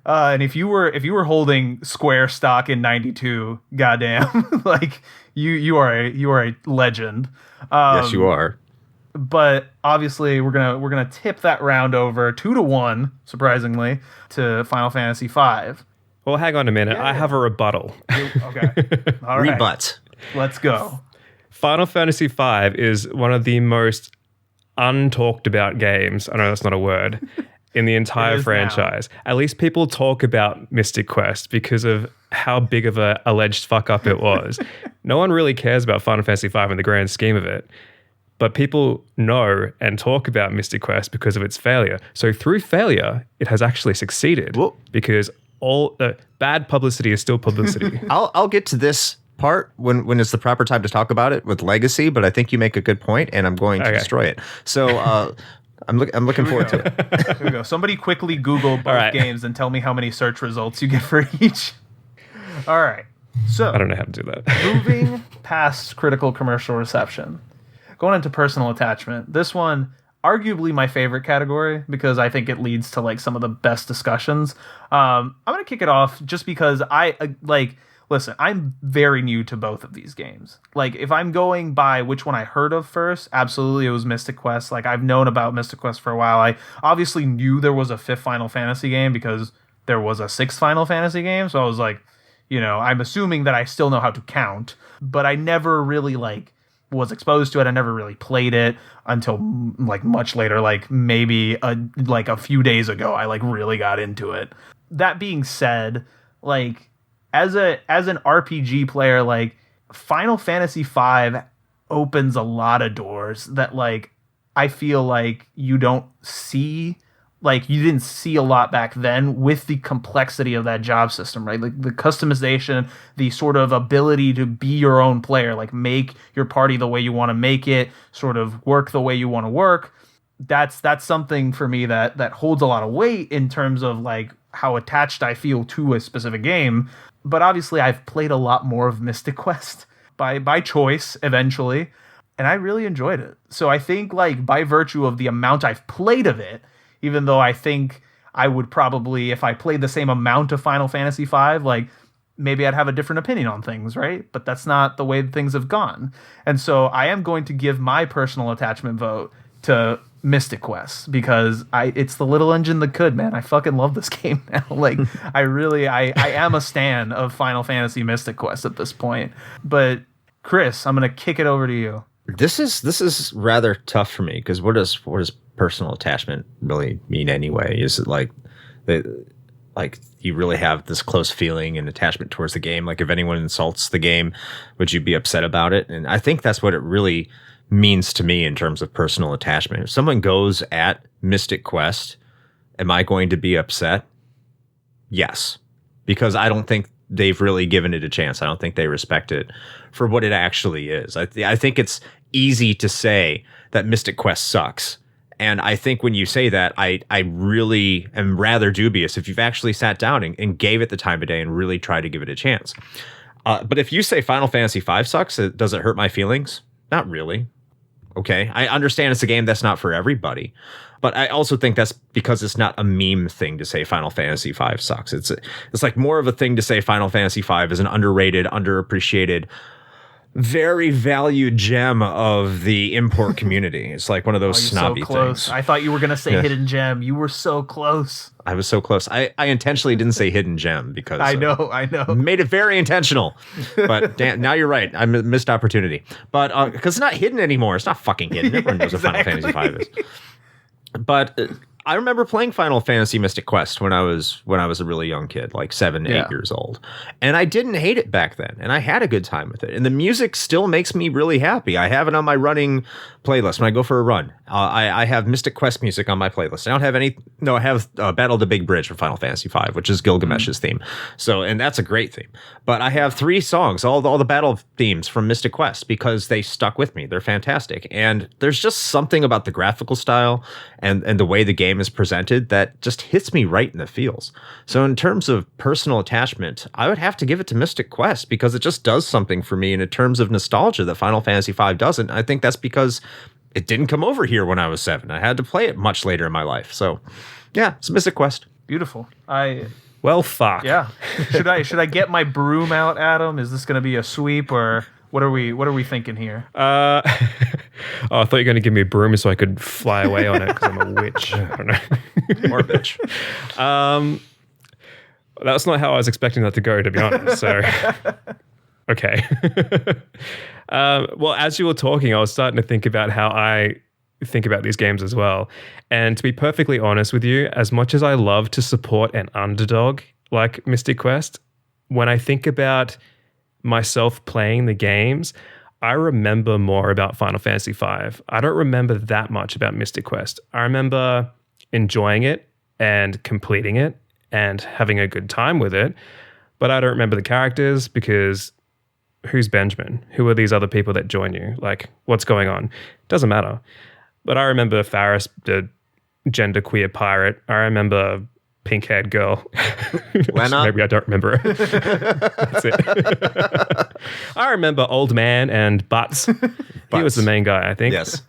And if you were holding Square stock in '92, goddamn, like you are a legend. Yes, you are. But obviously, we're gonna tip that round over 2-1, surprisingly, to Final Fantasy V. Well, hang on a minute. I have a rebuttal. Okay. All right. Rebut. Let's go. Final Fantasy V is one of the most untalked about games, I know that's not a word, in the entire is franchise. At least people talk about Mystic Quest because of how big of a alleged fuck up it was. No one really cares about Final Fantasy V in the grand scheme of it. But people know and talk about Mystic Quest because of its failure. So through failure, it has actually succeeded. Well, because all bad publicity is still publicity. I'll get to this part when it's the proper time to talk about it with Legacy, but I think you make a good point, and I'm going to destroy it. So I'm looking forward to it. Here we go. Somebody quickly Google both games and tell me how many search results you get for each. All right. So I don't know how to do that. moving past critical commercial reception, going into personal attachment. This one, arguably my favorite category because I think it leads to like some of the best discussions. I'm gonna kick it off just because listen, I'm very new to both of these games. Like, if I'm going by which one I heard of first, absolutely it was Mystic Quest. Like, I've known about Mystic Quest for a while. I obviously knew there was a 5th Final Fantasy game because there was a 6th Final Fantasy game. So I was like, I'm assuming that I still know how to count, but I never really was exposed to it. I never really played it until much later, maybe a few days ago. I really got into it. That being said, as an RPG player, Final Fantasy V opens a lot of doors that I feel like you don't see, you didn't see a lot back then with the complexity of that job system, right? The customization, the sort of ability to be your own player, make your party the way you want to make it, sort of work the way you want to work. That's something for me that holds a lot of weight in terms of how attached I feel to a specific game. But obviously I've played a lot more of Mystic Quest by choice eventually, and I really enjoyed it. So I think by virtue of the amount I've played of it, even though I think I would probably, if I played the same amount of Final Fantasy V, maybe I'd have a different opinion on things, right? But that's not the way things have gone. And so I am going to give my personal attachment vote to Mystic Quest because it's the little engine that could, man. I fucking love this game now. I am a stan of Final Fantasy Mystic Quest at this point. But Chris, I'm gonna kick it over to you. This is rather tough for me because what does personal attachment really mean anyway? Is it you really have this close feeling and attachment towards the game? If anyone insults the game, would you be upset about it? And I think that's what it really means to me in terms of personal attachment. If someone goes at Mystic Quest, am I going to be upset? Yes, because I don't think they've really given it a chance. I don't think they respect it for what it actually is. I think it's easy to say that Mystic Quest sucks. And I think when you say that, I really am rather dubious if you've actually sat down and gave it the time of day and really tried to give it a chance. But if you say Final Fantasy V sucks, does it hurt my feelings? Not really. Okay, I understand it's a game that's not for everybody, but I also think that's because it's not a meme thing to say Final Fantasy V sucks. It's more of a thing to say Final Fantasy V is an underrated, underappreciated, very valued gem of the import community. It's one of those snobby so close. things. I thought you were going to say hidden gem. You were so close. I was so close. I intentionally didn't say hidden gem because I know. Made it very intentional. But damn, now you're right. I missed opportunity. But because it's not hidden anymore. It's not fucking hidden. Everyone knows what Final Fantasy V is. But I remember playing Final Fantasy Mystic Quest when I was a really young kid, 7, 8 years old. And I didn't hate it back then. And I had a good time with it. And the music still makes me really happy. I have it on my running playlist when I go for a run. I have Mystic Quest music on my playlist. I have Battle of the Big Bridge from Final Fantasy V, which is Gilgamesh's theme. So, and that's a great theme. But I have 3 songs, all the battle themes from Mystic Quest because they stuck with me. They're fantastic. And there's just something about the graphical style and the way the game is presented that just hits me right in the feels. So in terms of personal attachment, I would have to give it to Mystic Quest because it just does something for me in terms of nostalgia that Final Fantasy V doesn't. I think that's because it didn't come over here when I was 7. I had to play it much later in my life. So yeah, it's Mystic Quest. Beautiful. Well, fuck. Yeah. Should I get my broom out, Adam? Is this going to be a sweep or what are we thinking here? I thought you were going to give me a broom so I could fly away on it because I'm a witch. I don't know. Or a bitch. That's not how I was expecting that to go, to be honest. So, okay. Well, as you were talking, I was starting to think about how I think about these games as well. And to be perfectly honest with you, as much as I love to support an underdog like Mystic Quest, when I think about myself playing the games, I remember more about Final Fantasy V. I don't remember that much about Mystic Quest. I remember enjoying it and completing it and having a good time with it, but I don't remember the characters because who's Benjamin? Who are these other people that join you? Like, what's going on? Doesn't matter. But I remember Faris, the genderqueer pirate. I remember pink-haired girl. Lena? Maybe I don't remember her. That's it. I remember Old Man and Butts. He was the main guy, I think. Yes.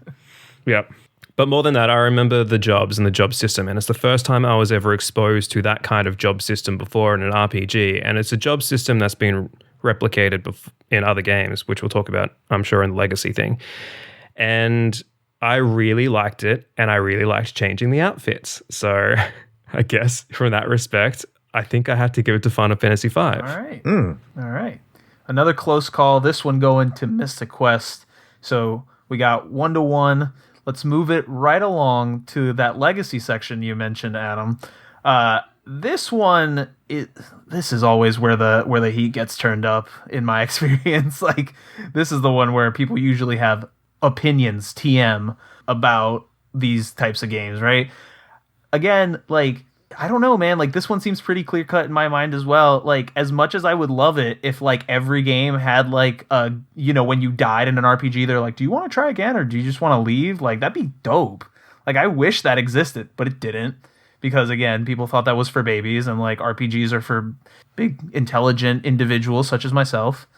Yep. But more than that, I remember the jobs and the job system. And it's the first time I was ever exposed to that kind of job system before in an RPG. And it's a job system that's been replicated in other games, which we'll talk about, I'm sure, in the Legacy thing. And I really liked it. And I really liked changing the outfits. So I guess from that respect, I think I have to give it to Final Fantasy V. All right. All right. Another close call. This one going to Mystic Quest. So we got 1-1. Let's move it right along to that Legacy section you mentioned, Adam. This one, this is always where the heat gets turned up in my experience. Like, this is the one where people usually have opinions, TM, about these types of games, right? Again, like, I don't know, man. Like, this one seems pretty clear cut in my mind as well. Like, as much as I would love it if, like, every game had, like, when you died in an RPG, they're like, do you want to try again or do you just want to leave? Like, that'd be dope. Like, I wish that existed, but it didn't. Because, again, people thought that was for babies and, like, RPGs are for big, intelligent individuals such as myself.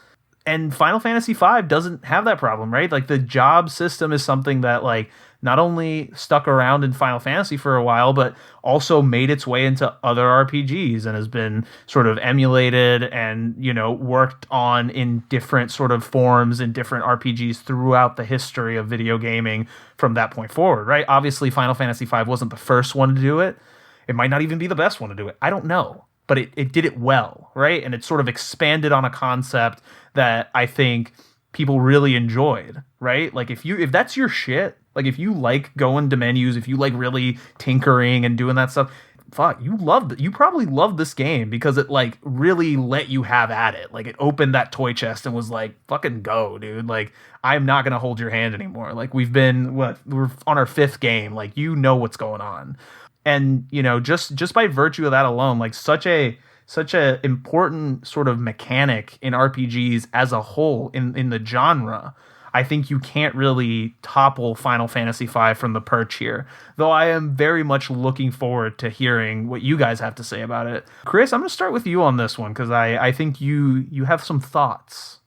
And Final Fantasy V doesn't have that problem, right? Like, the job system is something that, like, not only stuck around in Final Fantasy for a while, but also made its way into other RPGs and has been sort of emulated and, worked on in different sort of forms in different RPGs throughout the history of video gaming from that point forward, right? Obviously, Final Fantasy V wasn't the first one to do it. It might not even be the best one to do it. I don't know. But it did it well, right? And it sort of expanded on a concept that I think people really enjoyed, right? Like, if that's your shit, like, if you like going to menus, if you like really tinkering and doing that stuff, fuck, you probably loved this game because it, like, really let you have at it. Like, it opened that toy chest and was like, fucking go, dude. Like, I'm not going to hold your hand anymore. Like, we're on our 5th game. Like, you know what's going on. And, just by virtue of that alone, like, such a important sort of mechanic in RPGs as a whole in the genre, I think you can't really topple Final Fantasy V from the perch here. Though I am very much looking forward to hearing what you guys have to say about it. Chris, I'm going to start with you on this one because I think you have some thoughts.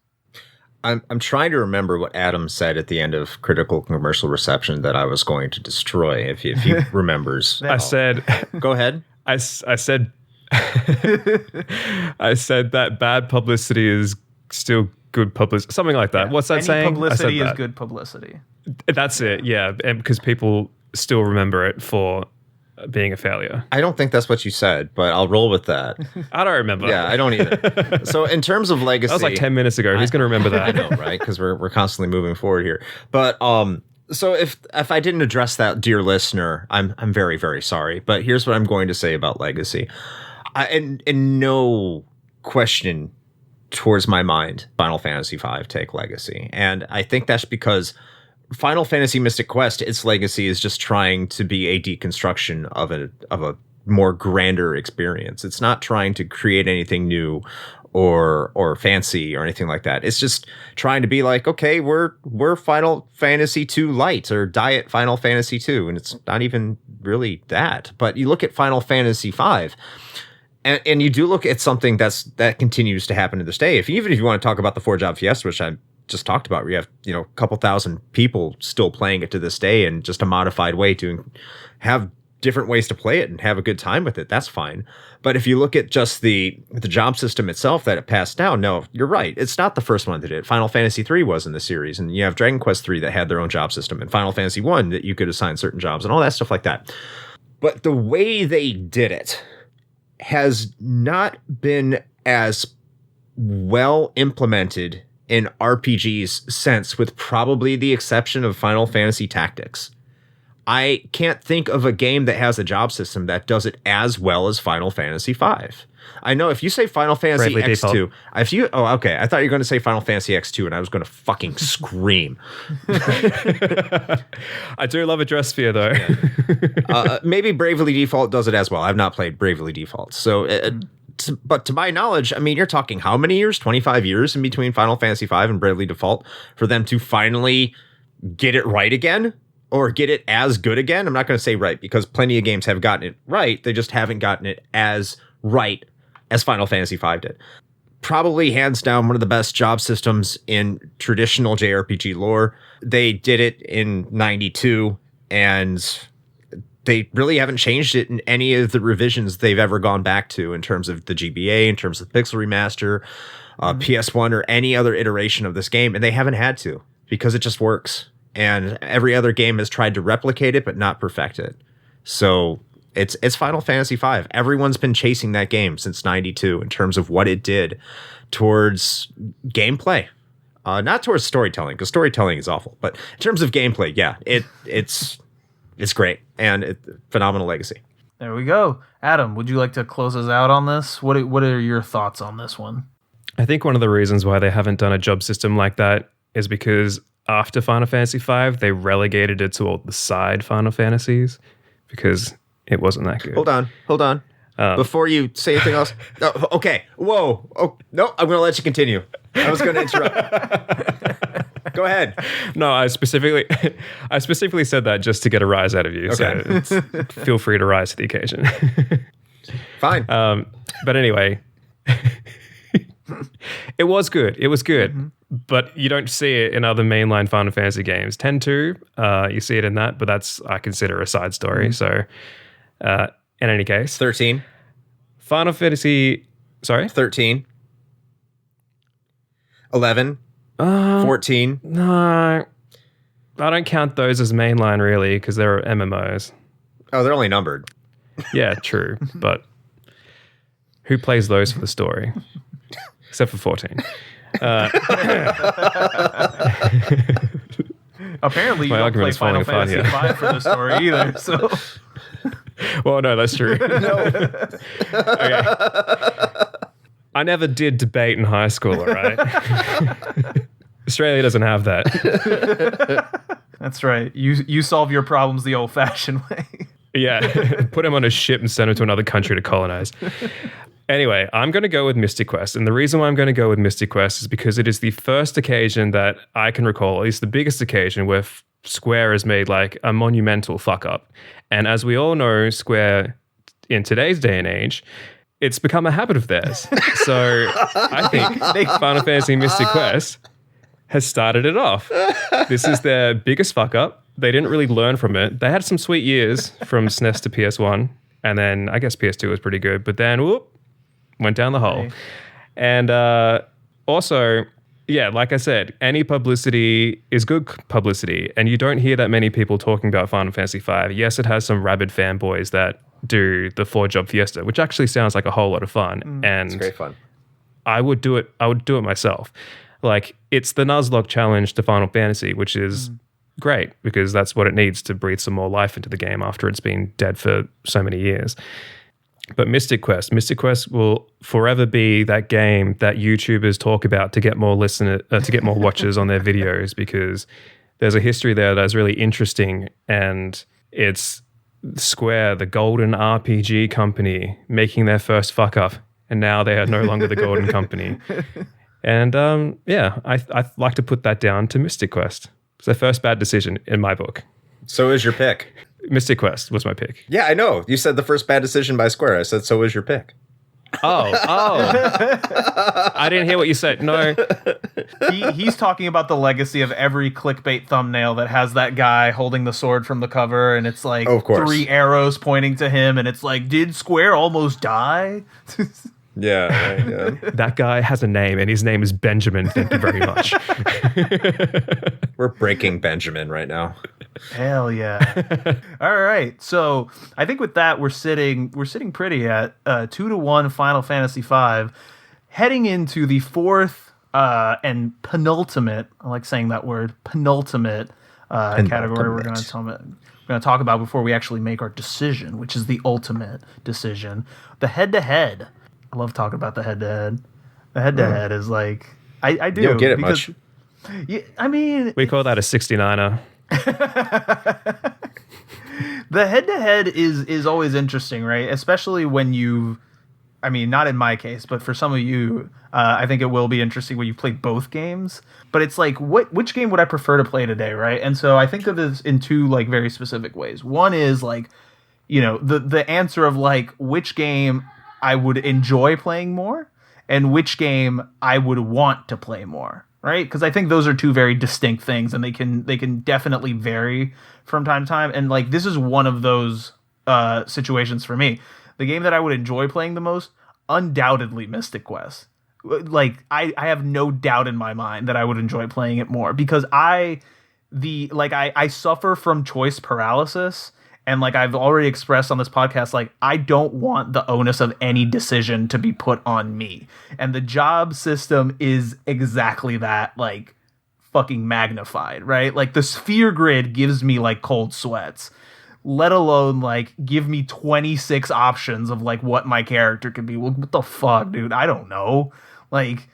I'm trying to remember what Adam said at the end of Critical Commercial Reception that I was going to destroy, if he remembers. I said... Go ahead. I said... I said that bad publicity is still good publicity. Something like that. Yeah. What's that saying? Publicity is good publicity. That's it, yeah. And because people still remember it for being a failure. I don't think that's what you said, but I'll roll with that. I don't remember. Yeah, I don't either. So in terms of Legacy... That was like 10 minutes ago. Who's going to remember that? I know, right? Because we're constantly moving forward here. But so if I didn't address that, dear listener, I'm very, very sorry. But here's what I'm going to say about Legacy. And no question towards my mind, Final Fantasy V take Legacy. And I think that's because Final Fantasy Mystic Quest, its legacy is just trying to be a deconstruction of a more grander experience. It's not trying to create anything new or fancy or anything like that. It's just trying to be like, okay, we're Final Fantasy 2 light or diet Final Fantasy 2, and it's not even really that. But you look at Final Fantasy V, and you do look at something that continues to happen to this day. Even if you want to talk about the 4-Job Fiesta, which I just talked about, where you have a couple thousand people still playing it to this day, and just a modified way to have different ways to play it and have a good time with it. That's fine. But if you look at just the job system itself that it passed down, no, you're right. It's not the first one that did it. Final Fantasy 3 was in the series, and you have Dragon Quest 3 that had their own job system, and Final Fantasy 1 that you could assign certain jobs and all that stuff like that. But the way they did it has not been as well implemented in RPGs since, with probably the exception of Final Fantasy Tactics. I can't think of a game that has a job system that does it as well as Final Fantasy V. I know if you say Final Fantasy Bravely X2, Default. okay, I thought you were going to say Final Fantasy X2, and I was going to fucking scream. I do love a dress sphere, though. Maybe Bravely Default does it as well. I've not played Bravely Default, so. But to my knowledge, I mean, you're talking how many years? 25 years in between Final Fantasy V and Bravely Default for them to finally get it right again or get it as good again. I'm not going to say right because plenty of games have gotten it right. They just haven't gotten it as right as Final Fantasy V did. Probably hands down one of the best job systems in traditional JRPG lore. They did it in 92 and they really haven't changed it in any of the revisions they've ever gone back to in terms of the GBA, in terms of Pixel Remaster, PS1, or any other iteration of this game. And they haven't had to because it just works. And every other game has tried to replicate it, but not perfect it. So it's Final Fantasy V. Everyone's been chasing that game since 92 in terms of what it did towards gameplay. Not towards storytelling, because storytelling is awful. But in terms of gameplay, yeah, it's great, and phenomenal legacy. There we go. Adam, would you like to close us out on this? What are your thoughts on this one? I think one of the reasons why they haven't done a job system like that is because after Final Fantasy V, they relegated it to all the side Final Fantasies because it wasn't that good. Hold on. Before you say anything else. Oh, okay. Whoa. Oh, no, I'm going to let you continue. I was going to interrupt. Go ahead. No, I specifically said that just to get a rise out of you. Okay. So feel free to rise to the occasion. Fine. But anyway, it was good. It was good. Mm-hmm. But you don't see it in other mainline Final Fantasy games. 10-2, you see it in that, but that's, I consider, a side story. Mm-hmm. So in any case. 13. Final Fantasy, sorry? 13. 11. 14. No, I don't count those as mainline really because they're MMOs. Oh, they're only numbered. Yeah, true. But who plays those for the story? Except for 14. Apparently, you don't play Final Fantasy V for the story either. So, well, no, that's true. No. Okay. I never did debate in high school. All right. Australia doesn't have that. That's right. You solve your problems the old-fashioned way. Yeah, put him on a ship and send him to another country to colonize. Anyway, I'm going to go with Mystic Quest. And the reason why I'm going to go with Mystic Quest is because it is the first occasion that I can recall, at least the biggest occasion, where Square has made like a monumental fuck up. And as we all know, Square in today's day and age, it's become a habit of theirs. So I think Final Fantasy Mystic Quest has started it off. This is their biggest fuck up. They didn't really learn from it. They had some sweet years from SNES to PS1. And then I guess PS2 was pretty good. But then, whoop, went down the hole. Okay. And also, yeah, like I said, any publicity is good publicity. And you don't hear that many people talking about Final Fantasy V. Yes, it has some rabid fanboys that do the 4-job fiesta, which actually sounds like a whole lot of fun. And It's great fun. I would do it myself. Like, it's the Nuzlocke challenge to Final Fantasy, which is great because that's what it needs to breathe some more life into the game after it's been dead for so many years. But Mystic Quest will forever be that game that YouTubers talk about to get more watchers on their videos, because there's a history there that's really interesting, and it's Square, the golden RPG company, making their first fuck up, and now they are no longer the golden company. And I like to put that down to Mystic Quest. It's their first bad decision in my book. So is your pick. Mystic Quest was my pick. Yeah, I know. You said the first bad decision by Square. I said, so is your pick. Oh. I didn't hear what you said. No. He's talking about the legacy of every clickbait thumbnail that has that guy holding the sword from the cover, and it's like 3 arrows pointing to him, and it's like, did Square almost die? Yeah. That guy has a name, and his name is Benjamin. Thank you very much. We're breaking Benjamin right now. Hell yeah. All right. So I think with that, we're sitting pretty at 2-1 Final Fantasy V, heading into the fourth and penultimate, I like saying that word, penultimate category we're going to talk about before we actually make our decision, which is the ultimate decision. The head-to-head. I love talking about the head-to-head. The head-to-head is like... I do. You don't get it much. Yeah, I mean... We call that a 69er. The head-to-head is always interesting, right? Especially when you... I mean, not in my case, but for some of you, I think it will be interesting when you play both games. But it's like, which game would I prefer to play today, right? And so I think of this in two like very specific ways. One is like, you know, the answer of like which game I would enjoy playing more and which game I would want to play more, right? Because I think those are two very distinct things, and they can definitely vary from time to time. And like this is one of those situations for me. The game that I would enjoy playing the most, undoubtedly Mystic Quest. Like, I have no doubt in my mind that I would enjoy playing it more because I suffer from choice paralysis. And like I've already expressed on this podcast, like I don't want the onus of any decision to be put on me. And the job system is exactly that, like fucking magnified, right? Like the sphere grid gives me like cold sweats. Let alone like give me 26 options of like what my character could be. Well, what the fuck, dude? I don't know. Like,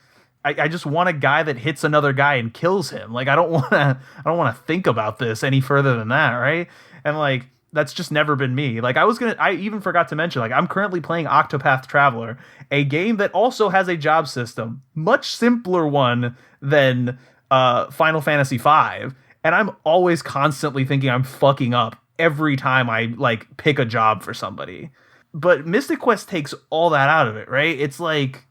I just want a guy that hits another guy and kills him. Like, I don't want to think about this any further than that, right? And like, that's just never been me. Like, I even forgot to mention, like, I'm currently playing Octopath Traveler, a game that also has a job system, much simpler one than Final Fantasy V. And I'm always constantly thinking I'm fucking up every time I like pick a job for somebody. But Mystic Quest takes all that out of it, right? It's like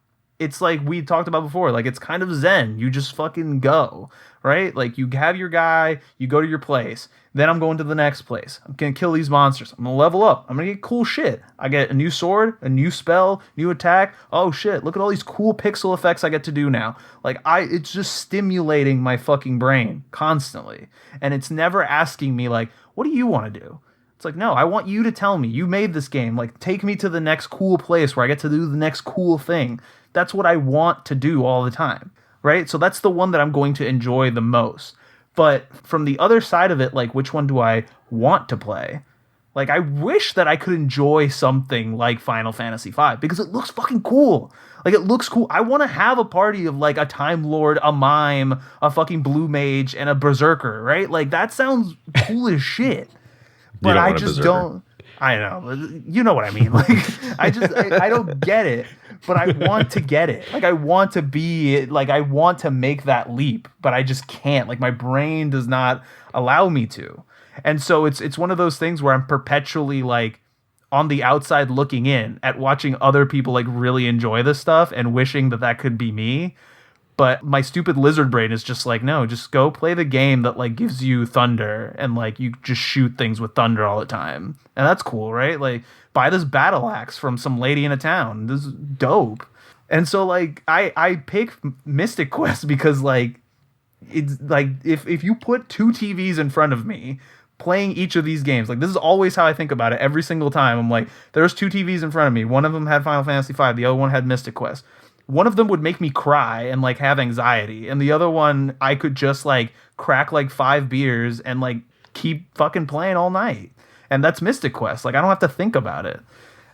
we talked about before, like it's kind of zen. You just fucking go, right? Like you have your guy, you go to your place, then I'm going to the next place. I'm gonna kill these monsters. I'm gonna level up. I'm gonna get cool shit. I get a new sword, a new spell, new attack. Oh shit, look at all these cool pixel effects I get to do now. Like it's just stimulating my fucking brain constantly. And it's never asking me like, what do you want to do? It's like, no, I want you to tell me. You made this game. Like, take me to the next cool place where I get to do the next cool thing. That's what I want to do all the time, right? So that's the one that I'm going to enjoy the most. But from the other side of it, like, which one do I want to play? Like, I wish that I could enjoy something like Final Fantasy V because it looks fucking cool. Like, it looks cool. I want to have a party of, like, a Time Lord, a Mime, a fucking Blue Mage, and a Berserker, right? Like, that sounds cool as shit. But I just don't... I know. You know what I mean. Like, I don't get it, but I want to get it. Like, I want to be... Like, I want to make that leap, but I just can't. Like, my brain does not allow me to. And so it's one of those things where I'm perpetually, like, on the outside looking in at watching other people like really enjoy this stuff and wishing that could be me. But my stupid lizard brain is just like, no, just go play the game that like gives you thunder and like you just shoot things with thunder all the time. And that's cool, right? Like buy this battle axe from some lady in a town. This is dope. And so like I pick Mystic Quest because like it's like if you put two TVs in front of me playing each of these games, like this is always how I think about it every single time. I'm like, there's two TVs in front of me. One of them had Final Fantasy V. The other one had Mystic Quest. One of them would make me cry and like have anxiety. And the other one, I could just like crack like 5 beers and like keep fucking playing all night. And that's Mystic Quest. Like I don't have to think about it.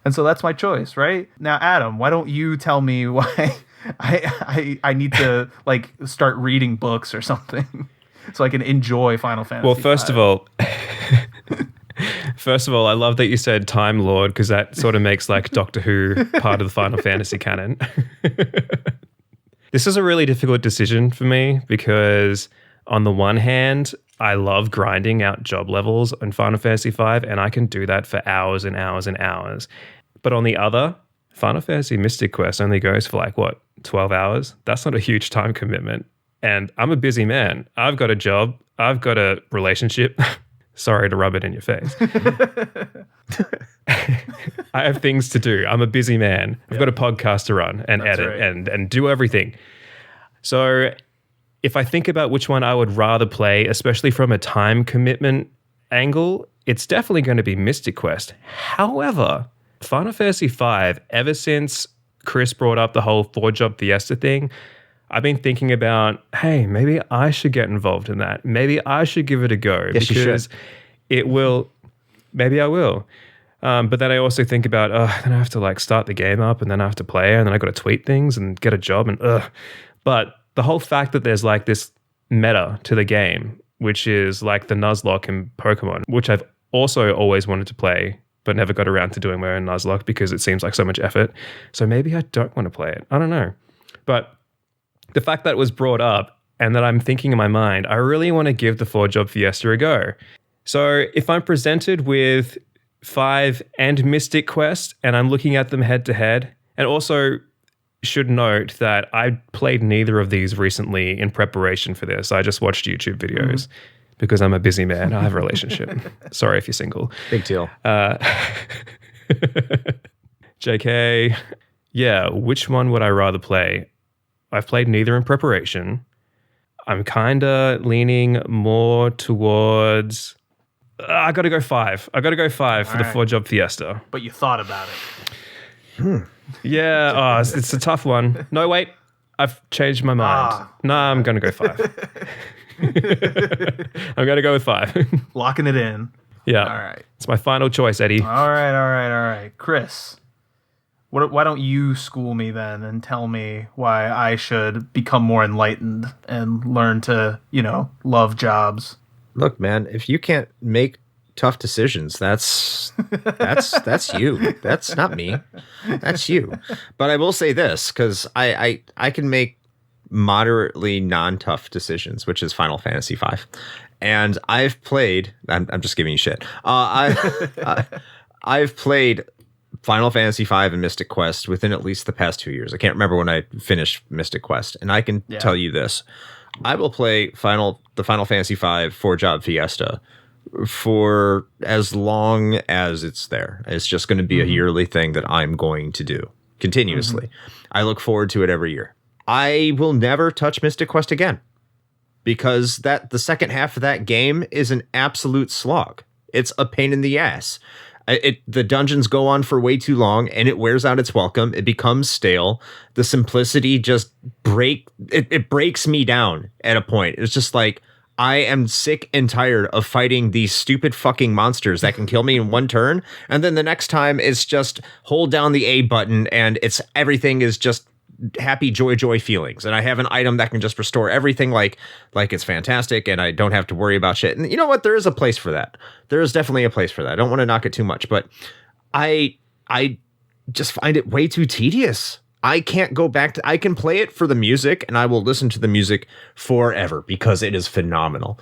And so that's my choice, right? Now, Adam, why don't you tell me why I need to like start reading books or something so I can enjoy Final Fantasy. Well, first of all, I love that you said Time Lord because that sort of makes like Doctor Who part of the Final Fantasy canon. This is a really difficult decision for me because on the one hand, I love grinding out job levels in Final Fantasy V and I can do that for hours and hours and hours. But on the other, Final Fantasy Mystic Quest only goes for like, 12 hours? That's not a huge time commitment. And I'm a busy man. I've got a job. I've got a relationship. Sorry to rub it in your face. I have things to do. I'm a busy man. I've got a podcast to run and edit and do everything. So if I think about which one I would rather play, especially from a time commitment angle, it's definitely going to be Mystic Quest. However, Final Fantasy V, ever since Chris brought up the whole 4-job Fiesta thing, I've been thinking about, hey, maybe I should get involved in that. Maybe I should give it a go Yes, you because should. it will. Maybe I will. But then I also think about, then I have to like start the game up and then I have to play and then I got to tweet things and get a job and But the whole fact that there's like this meta to the game, which is like the Nuzlocke in Pokemon, which I've also always wanted to play, but never got around to doing my own Nuzlocke because it seems like so much effort. So maybe I don't want to play it. I don't know. But the fact that it was brought up and that I'm thinking in my mind, I really want to give the 4-Job Fiesta a go. So if I'm presented with 5 and Mystic Quest and I'm looking at them head to head, and also should note that I played neither of these recently in preparation for this. I just watched YouTube videos because I'm a busy man. I have a relationship. Sorry if you're single. Big deal. JK. Yeah, which one would I rather play? I've played neither in preparation. I'm kind of leaning more towards... I got to go 5. I got to go 5 for the 4-Job Fiesta. But you thought about it. Yeah, it's a tough one. No, wait. I've changed my mind. No, I'm going to go 5. I'm going to go with 5. Locking it in. Yeah. All right. It's my final choice, Eddie. All right. Chris, why don't you school me then and tell me why I should become more enlightened and learn to, love jobs? Look, man, if you can't make tough decisions, that's you. That's not me. That's you. But I will say this, because I can make moderately non-tough decisions, which is Final Fantasy V. And I've played... I'm just giving you shit. I've played Final Fantasy V and Mystic Quest within at least the past 2 years. I can't remember when I finished Mystic Quest. And I can tell you this. I will play the Final Fantasy V 4-Job Fiesta for as long as it's there. It's just going to be a yearly thing that I'm going to do continuously. I look forward to it every year. I will never touch Mystic Quest again because the second half of that game is an absolute slog. It's a pain in the ass. The dungeons go on for way too long and it wears out its welcome. It becomes stale. The simplicity just breaks me down at a point. It's just like, I am sick and tired of fighting these stupid fucking monsters that can kill me in one turn. And then the next time it's just hold down the A button and everything is just happy joy feelings. And I have an item that can just restore everything like it's fantastic and I don't have to worry about shit. And you know what? There is a place for that. There is definitely a place for that. I don't want to knock it too much, but I just find it way too tedious. I can't go back I can play it for the music and I will listen to the music forever because it is phenomenal.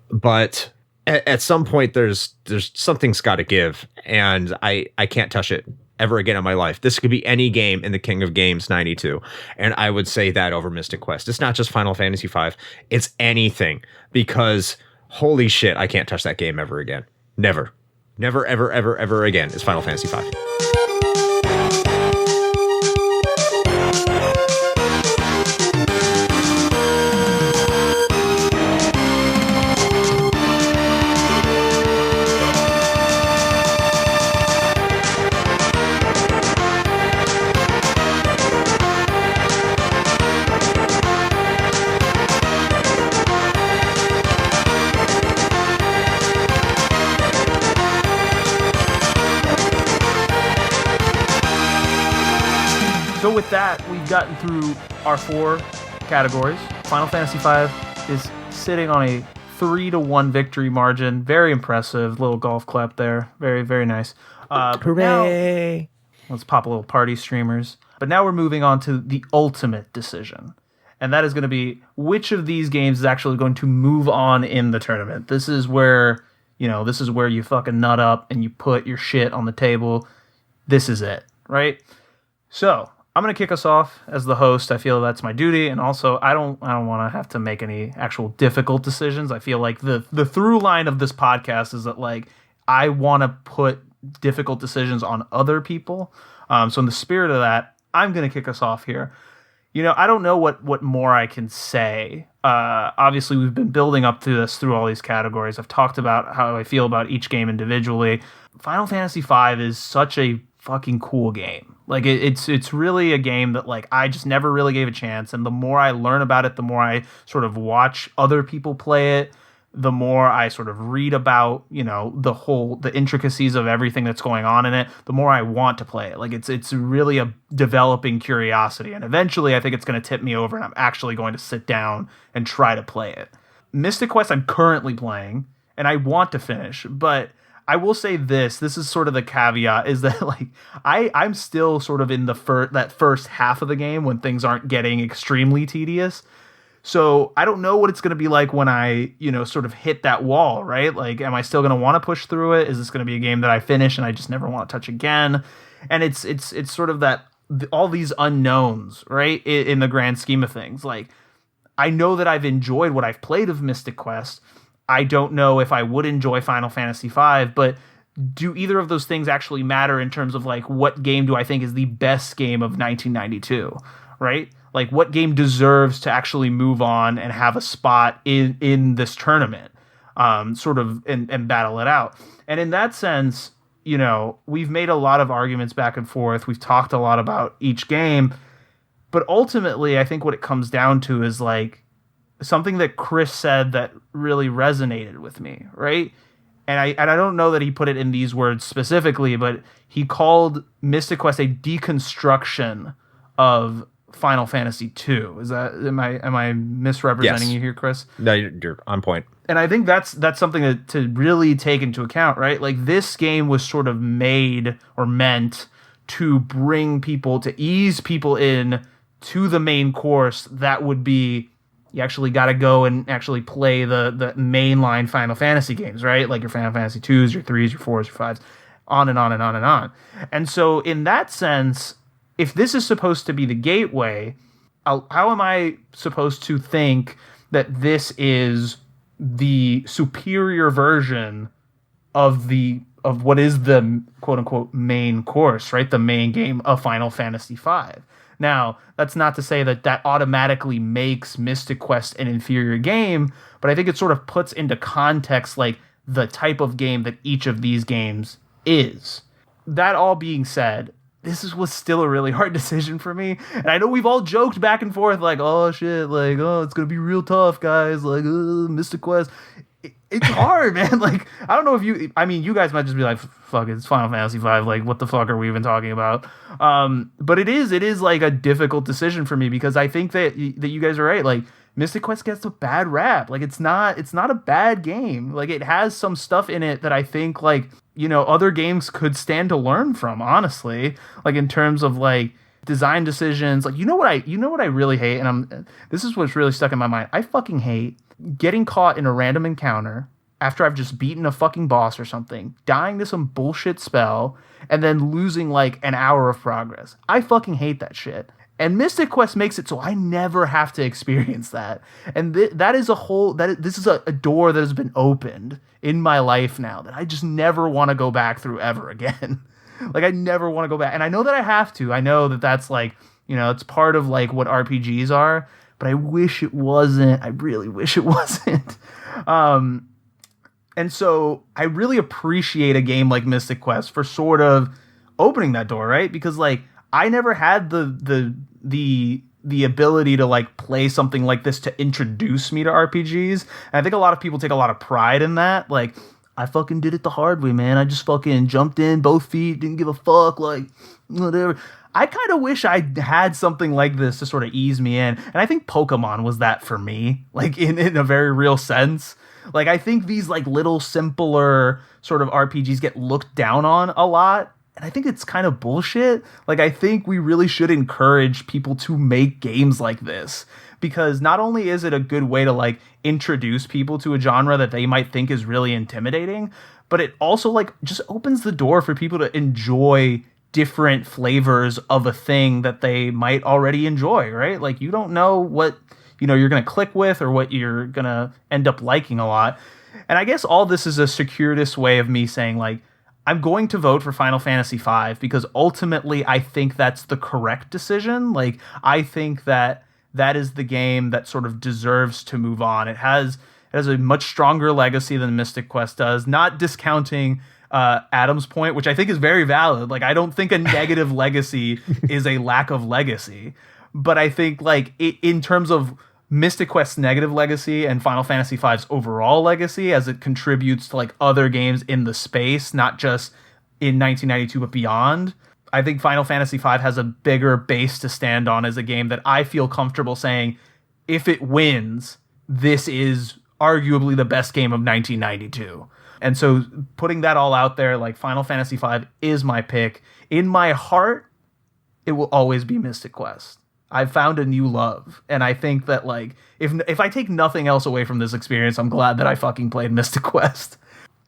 But at some point there's something's got to give and I can't touch it ever again in my life. This could be any game in the King of Games 92. And I would say that over Mystic Quest. It's not just Final Fantasy V. It's anything because holy shit, I can't touch that game ever again. Never, ever again is Final Fantasy V. So with that, we've gotten through our 4 categories. Final Fantasy V is sitting on a 3-1 victory margin. Very impressive. Little golf clap there. Very, very nice. Hooray! Now, let's pop a little party streamers. But now we're moving on to the ultimate decision. And that is going to be which of these games is actually going to move on in the tournament. This is where, you fucking nut up and you put your shit on the table. This is it, right? So I'm going to kick us off as the host. I feel that's my duty. And also, I don't want to have to make any actual difficult decisions. I feel like the through line of this podcast is that, like, I want to put difficult decisions on other people. So in the spirit of that, I'm going to kick us off here. I don't know what more I can say. Obviously, we've been building up to this through all these categories. I've talked about how I feel about each game individually. Final Fantasy V is such a fucking cool game. Like it's really a game that like I just never really gave a chance, and the more I learn about it, the more I sort of watch other people play it, the more I sort of read about, the intricacies of everything that's going on in it, the more I want to play it. Like it's really a developing curiosity, and eventually I think it's going to tip me over and I'm actually going to sit down and try to play it. Mystic Quest I'm currently playing and I want to finish, but I will say this is sort of the caveat, is that like I'm still sort of in that first half of the game when things aren't getting extremely tedious. So I don't know what it's going to be like when I, sort of hit that wall, right? Like, am I still going to want to push through it? Is this going to be a game that I finish and I just never want to touch again? And it's sort of that, all these unknowns, right? In the grand scheme of things. Like, I know that I've enjoyed what I've played of Mystic Quest. I don't know if I would enjoy Final Fantasy V, but do either of those things actually matter in terms of like what game do I think is the best game of 1992, right? Like what game deserves to actually move on and have a spot in this tournament, sort of and battle it out. And in that sense, we've made a lot of arguments back and forth. We've talked a lot about each game, but ultimately I think what it comes down to is like something that Chris said that really resonated with me, right? And I don't know that he put it in these words specifically, but he called Mystic Quest a deconstruction of Final Fantasy II. Am I misrepresenting you here, Chris? No, you're on point. And I think that's something to really take into account, right? Like this game was sort of made or meant to bring people, to ease people in to the main course. That would be, you actually got to go and actually play the mainline Final Fantasy games, right? Like your Final Fantasy 2s, your 3s, your 4s, your 5s, on and on and on and on. And so in that sense, if this is supposed to be the gateway, how am I supposed to think that this is the superior version of what is the quote unquote main course, right? The main game of Final Fantasy V. Now, that's not to say that automatically makes Mystic Quest an inferior game, but I think it sort of puts into context like the type of game that each of these games is. That all being said, was still a really hard decision for me. And I know we've all joked back and forth like, oh shit, like, oh, it's going to be real tough, guys. Like, Mystic Quest. It's hard, man. Like, I don't know if you guys might just be like, fuck it, it's Final Fantasy V. Like, what the fuck are we even talking about? But it is like a difficult decision for me because I think that you guys are right. Like, Mystic Quest gets a bad rap. Like, it's not a bad game. Like, it has some stuff in it that I think, like, other games could stand to learn from, honestly. Like, in terms of, like, design decisions. Like, you know what I really hate? And this is what's really stuck in my mind. I fucking hate getting caught in a random encounter after I've just beaten a fucking boss or something, dying to some bullshit spell, and then losing, like, an hour of progress. I fucking hate that shit. And Mystic Quest makes it so I never have to experience that. And this is a door that has been opened in my life now that I just never want to go back through ever again. Like, I never want to go back. And I know that I have to. I know that that's like, it's part of like what RPGs are, but I wish it wasn't. I really wish it wasn't. And so I really appreciate a game like Mystic Quest for sort of opening that door, right? Because like, I never had the ability to like play something like this to introduce me to RPGs. And I think a lot of people take a lot of pride in that. Like, I fucking did it the hard way, man. I just fucking jumped in both feet, didn't give a fuck, like, whatever. I kind of wish I had something like this to sort of ease me in. And I think Pokemon was that for me, like in a very real sense. Like, I think these like little simpler sort of RPGs get looked down on a lot. And I think it's kind of bullshit. Like, I think we really should encourage people to make games like this, because not only is it a good way to like introduce people to a genre that they might think is really intimidating, but it also like just opens the door for people to enjoy different flavors of a thing that they might already enjoy, right? Like, you don't know what, you're going to click with or what you're going to end up liking a lot. And I guess all this is a circuitous way of me saying like, I'm going to vote for Final Fantasy V because ultimately I think that's the correct decision. Like, I think that is the game that sort of deserves to move on. It has a much stronger legacy than Mystic Quest does, not discounting Adam's point, which I think is very valid. Like, I don't think a negative legacy is a lack of legacy, but I think like in terms of Mystic Quest's negative legacy and Final Fantasy V's overall legacy, as it contributes to like other games in the space, not just in 1992 but beyond, I think Final Fantasy V has a bigger base to stand on as a game that I feel comfortable saying, if it wins, this is arguably the best game of 1992. And so putting that all out there, like Final Fantasy V is my pick. In my heart, it will always be Mystic Quest. I've found a new love. And I think that like if I take nothing else away from this experience, I'm glad that I fucking played Mystic Quest.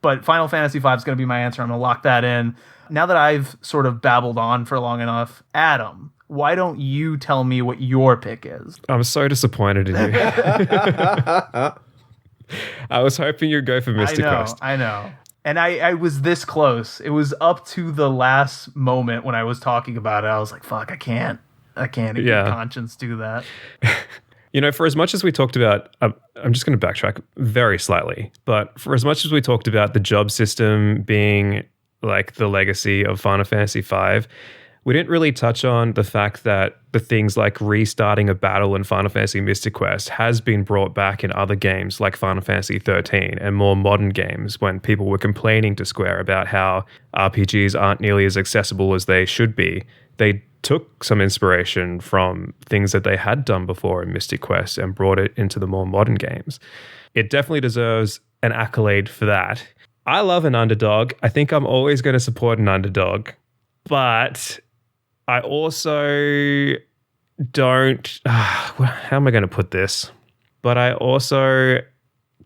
But Final Fantasy V is going to be my answer. I'm going to lock that in. Now that I've sort of babbled on for long enough, Adam, why don't you tell me what your pick is? I'm so disappointed in you. I was hoping you'd go for Mystic Quest. I know. And I was this close. It was up to the last moment when I was talking about it. I was like, fuck, I can't in good conscience do that. You know, for as much as we talked about, I'm just going to backtrack very slightly, but for as much as we talked about the job system being like the legacy of Final Fantasy V, we didn't really touch on the fact that the things like restarting a battle in Final Fantasy Mystic Quest has been brought back in other games like Final Fantasy 13 and more modern games when people were complaining to Square about how RPGs aren't nearly as accessible as they should be. They took some inspiration from things that they had done before in Mystic Quest and brought it into the more modern games. It definitely deserves an accolade for that. I love an underdog. I think I'm always going to support an underdog, but I also don't... how am I going to put this? But I also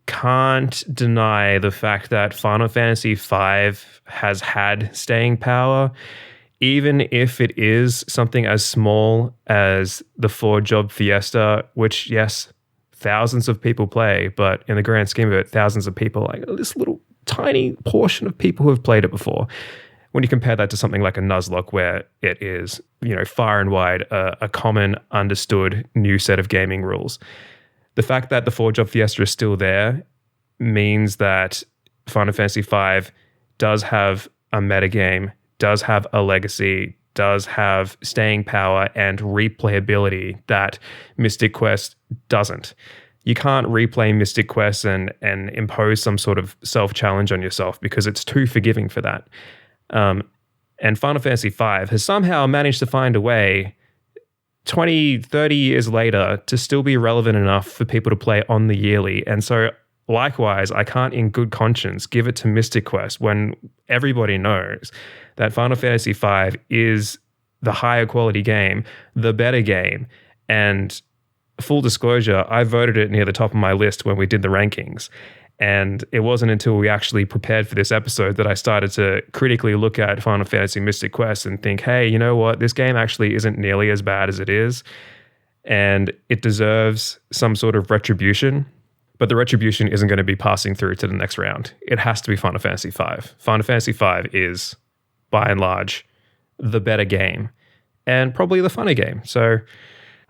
can't deny the fact that Final Fantasy V has had staying power, even if it is something as small as the 4-job Fiesta, which, yes, thousands of people play, but in the grand scheme of it, thousands of people, like this little tiny portion of people who have played it before. When you compare that to something like a Nuzlocke, where it is, you know, far and wide a common, understood new set of gaming rules. The fact that the 4-job Fiesta is still there means that Final Fantasy V does have a metagame, does have a legacy, does have staying power and replayability that Mystic Quest doesn't. You can't replay Mystic Quest and impose some sort of self-challenge on yourself because it's too forgiving for that. And Final Fantasy V has somehow managed to find a way 20, 30 years later to still be relevant enough for people to play on the yearly. And so likewise, I can't in good conscience give it to Mystic Quest when everybody knows that Final Fantasy V is the higher quality game, the better game. And full disclosure, I voted it near the top of my list when we did the rankings. And it wasn't until we actually prepared for this episode that I started to critically look at Final Fantasy Mystic Quest and think, hey, you know what? This game actually isn't nearly as bad as it is. And it deserves some sort of retribution. But the retribution isn't going to be passing through to the next round. It has to be Final Fantasy V. Final Fantasy V is, by and large, the better game and probably the funner game. So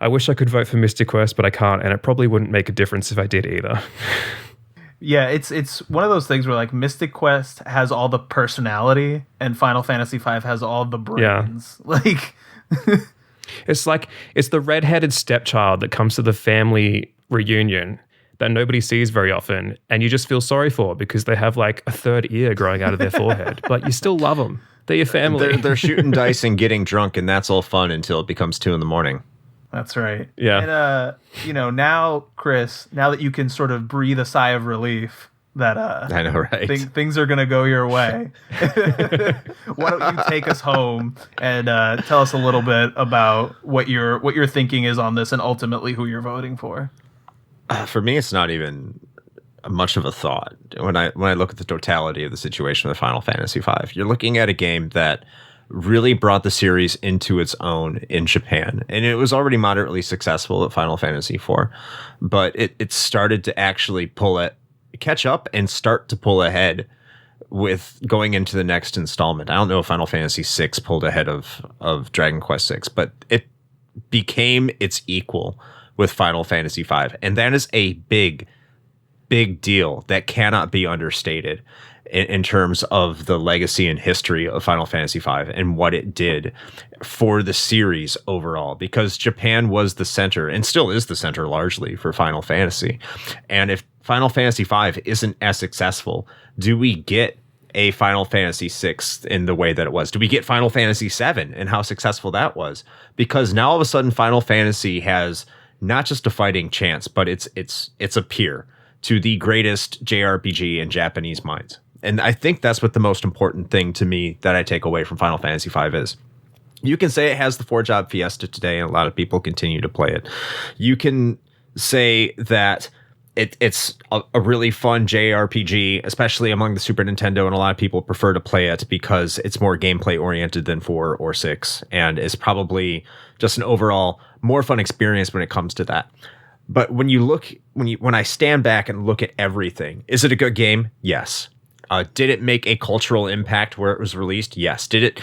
I wish I could vote for Mystic Quest, but I can't, and it probably wouldn't make a difference if I did either. Yeah, it's one of those things where like Mystic Quest has all the personality and Final Fantasy V has all the brains. Yeah. Like it's the redheaded stepchild that comes to the family reunion that nobody sees very often, and you just feel sorry for because they have like a third ear growing out of their forehead, but you still love them. They're your family. They're shooting dice and getting drunk, and that's all fun until it becomes 2 a.m. That's right. Yeah. And now, Chris, now that you can sort of breathe a sigh of relief that I know, right? Things are gonna go your way. Why don't you take us home and tell us a little bit about what your thinking is on this and ultimately who you're voting for? For me, it's not even much of a thought. When I look at the totality of the situation with Final Fantasy V, you're looking at a game that really brought the series into its own in Japan. And it was already moderately successful at Final Fantasy IV, but it started to actually catch up and start to pull ahead with going into the next installment. I don't know if Final Fantasy VI pulled ahead of Dragon Quest VI, but it became its equal with Final Fantasy V. And that is a big big deal that cannot be understated in terms of the legacy and history of Final Fantasy V and what it did for the series overall, because Japan was the center and still is the center largely for Final Fantasy. And if Final Fantasy V isn't as successful, do we get a Final Fantasy VI in the way that it was? Do we get Final Fantasy VII and how successful that was? Because now all of a sudden Final Fantasy has not just a fighting chance, but it's a peer to the greatest JRPG in Japanese minds. And I think that's what the most important thing to me that I take away from Final Fantasy V is. You can say it has the 4-job fiesta today, and a lot of people continue to play it. You can say that it's a really fun JRPG, especially among the Super Nintendo, and a lot of people prefer to play it because it's more gameplay oriented than 4 or 6, and is probably just an overall more fun experience when it comes to that. But when I stand back and look at everything, is it a good game? Yes. Did it make a cultural impact where it was released? Yes. Did it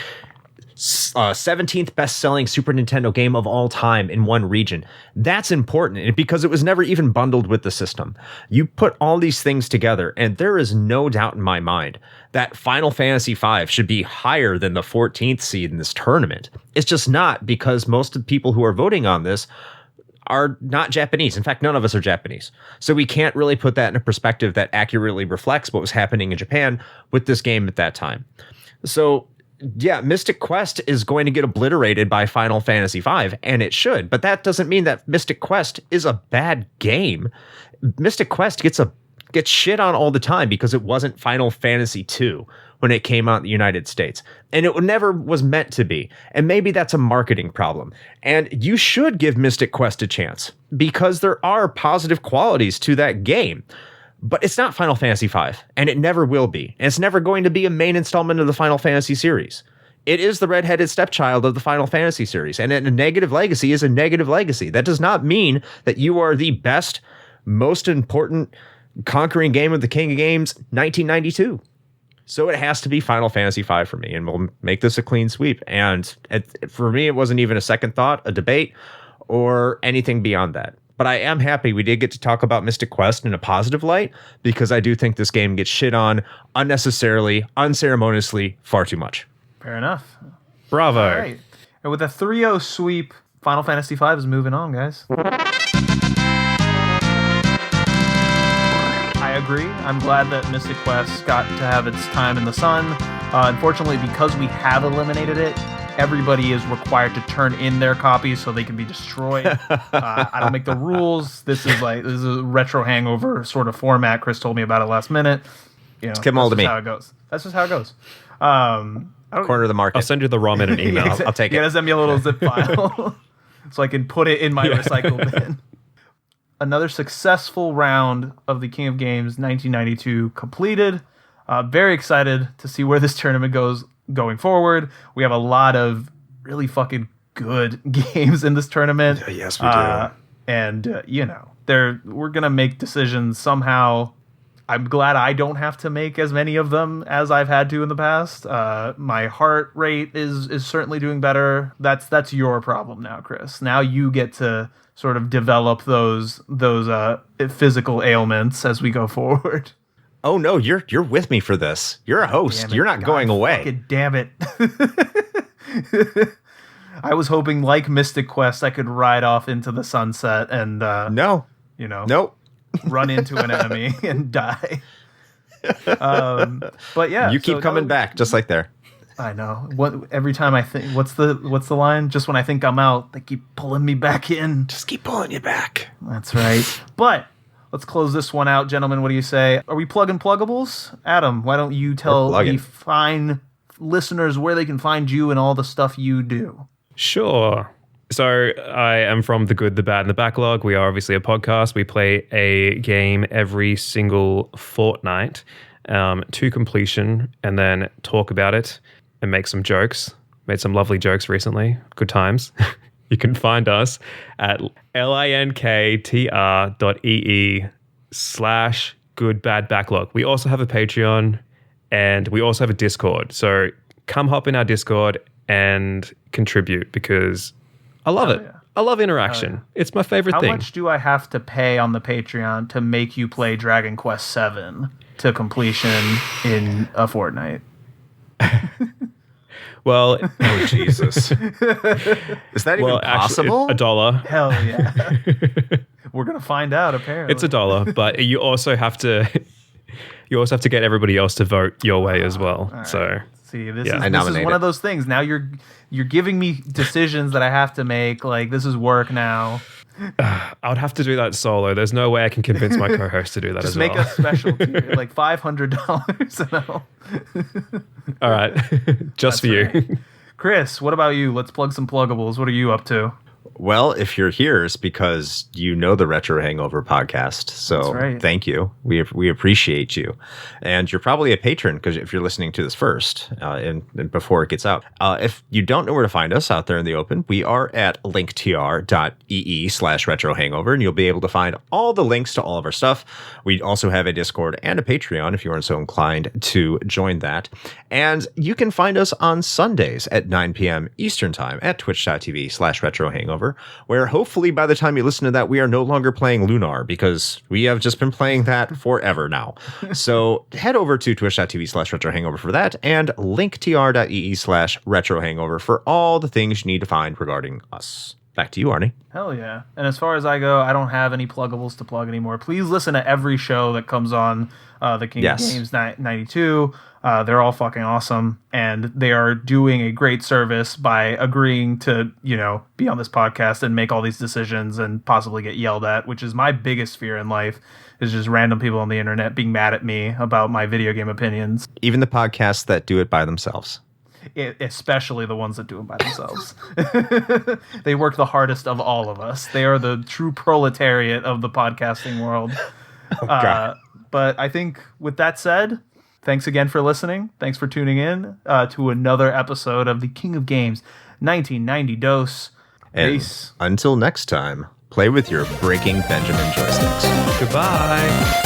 17th best-selling Super Nintendo game of all time in one region? That's important because it was never even bundled with the system. You put all these things together, and there is no doubt in my mind that Final Fantasy V should be higher than the 14th seed in this tournament. It's just not, because most of the people who are voting on this are not Japanese. In fact, none of us are Japanese. So we can't really put that in a perspective that accurately reflects what was happening in Japan with this game at that time. So yeah, Mystic Quest is going to get obliterated by Final Fantasy V, and it should, but that doesn't mean that Mystic Quest is a bad game. Mystic Quest gets shit on all the time because it wasn't Final Fantasy II when it came out in the United States, and it never was meant to be. And maybe that's a marketing problem. And you should give Mystic Quest a chance because there are positive qualities to that game. But it's not Final Fantasy V, and it never will be. And it's never going to be a main installment of the Final Fantasy series. It is the redheaded stepchild of the Final Fantasy series, and a negative legacy is a negative legacy. That does not mean that you are the best, most important conquering game of the King of Games 1992. So it has to be Final Fantasy V for me, and we'll make this a clean sweep. And for me, it wasn't even a second thought, a debate, or anything beyond that. But I am happy we did get to talk about Mystic Quest in a positive light, because I do think this game gets shit on unnecessarily, unceremoniously, far too much. Fair enough. Bravo. All right. And with a 3-0 sweep, Final Fantasy V is moving on, guys. I agree. I'm glad that Mystic Quest got to have its time in the sun. Unfortunately, because we have eliminated it, everybody is required to turn in their copies so they can be destroyed. I don't make the rules. This is a retro hangover sort of format. Chris told me about it last minute. Give them all to me. That's how it goes. That's just how it goes. Corner of the market. I'll send you the ROM in an email. I'll take it. You gotta send me a little zip file so I can put it in my recycle bin. Another successful round of the King of Games 1992 completed. Very excited to see where this tournament goes going forward. We have a lot of really fucking good games in this tournament. Yes, we do. And we're gonna make decisions somehow. I'm glad I don't have to make as many of them as I've had to in the past. My heart rate is certainly doing better. That's your problem now, Chris. Now you get to sort of develop those physical ailments as we go forward. Oh no, you're with me for this. You're a host. You're not going away. Fucking damn it. I was hoping, like Mystic Quest, I could ride off into the sunset and nope. run into an enemy and die. But yeah, you keep coming back, just like there. I know. Every time I think, what's the line? Just when I think I'm out, they keep pulling me back in. Just keep pulling you back. That's right. But let's close this one out, gentlemen. What do you say? Are we plugging pluggables? Adam, why don't you tell the fine listeners where they can find you and all the stuff you do? Sure. So I am from The Good, The Bad, and The Backlog. We are obviously a podcast. We play a game every single fortnight to completion and then talk about it and make some jokes. Made some lovely jokes recently. Good times. You can find us at linktr.ee/goodbadbacklog. We also have a Patreon and we also have a Discord. So come hop in our Discord and contribute because I love it. Yeah. I love interaction. It's my favorite thing. How much do I have to pay on the Patreon to make you play Dragon Quest VII to completion in a fortnight? Well, Oh, Jesus. Is that even possible? Actually, $1. Hell yeah. We're going to find out, apparently. It's $1, but you also have to get everybody else to vote your way as well. Right. So see, this Yeah. is I this is nominate one it. of those things. Now you're giving me decisions that I have to make. Like, this is work now. I would have to do that solo. There's no way I can convince my co-host to do that Just as make well. a special tier, like $500 and I'll... All right, just for you. right. Chris, what about you? Let's plug some pluggables. What are you up to? Well, if you're here, it's because you know the Retro Hangover podcast. So That's right. thank you. We appreciate you. And you're probably a patron because if you're listening to this first and before it gets out. If you don't know where to find us out there in the open, we are at linktr.ee/retro hangover, and you'll be able to find all the links to all of our stuff. We also have a Discord and a Patreon if you aren't so inclined to join that. And you can find us on Sundays at 9 p.m. Eastern Time at twitch.tv/retro hangover, where hopefully by the time you listen to that, we are no longer playing Lunar because we have just been playing that forever now. So head over to twitch.tv/retro hangover for that and linktr.ee/retro hangover for all the things you need to find regarding us. Back to you, Arnie. Hell yeah. And as far as I go, I don't have any pluggables to plug anymore. Please listen to every show that comes on the King Yes. of Games 92. They're all fucking awesome. And they are doing a great service by agreeing to, be on this podcast and make all these decisions and possibly get yelled at, which is my biggest fear in life, is just random people on the internet being mad at me about my video game opinions. Even the podcasts that do it by themselves. Especially the ones that do them by themselves. They work the hardest of all of us. They are the true proletariat of the podcasting world. God. But I think with that said, thanks again for listening. Thanks for tuning in to another episode of the King of Games 1990 Dose. And Peace. until next time, play with your Breaking Benjamin joysticks. Goodbye.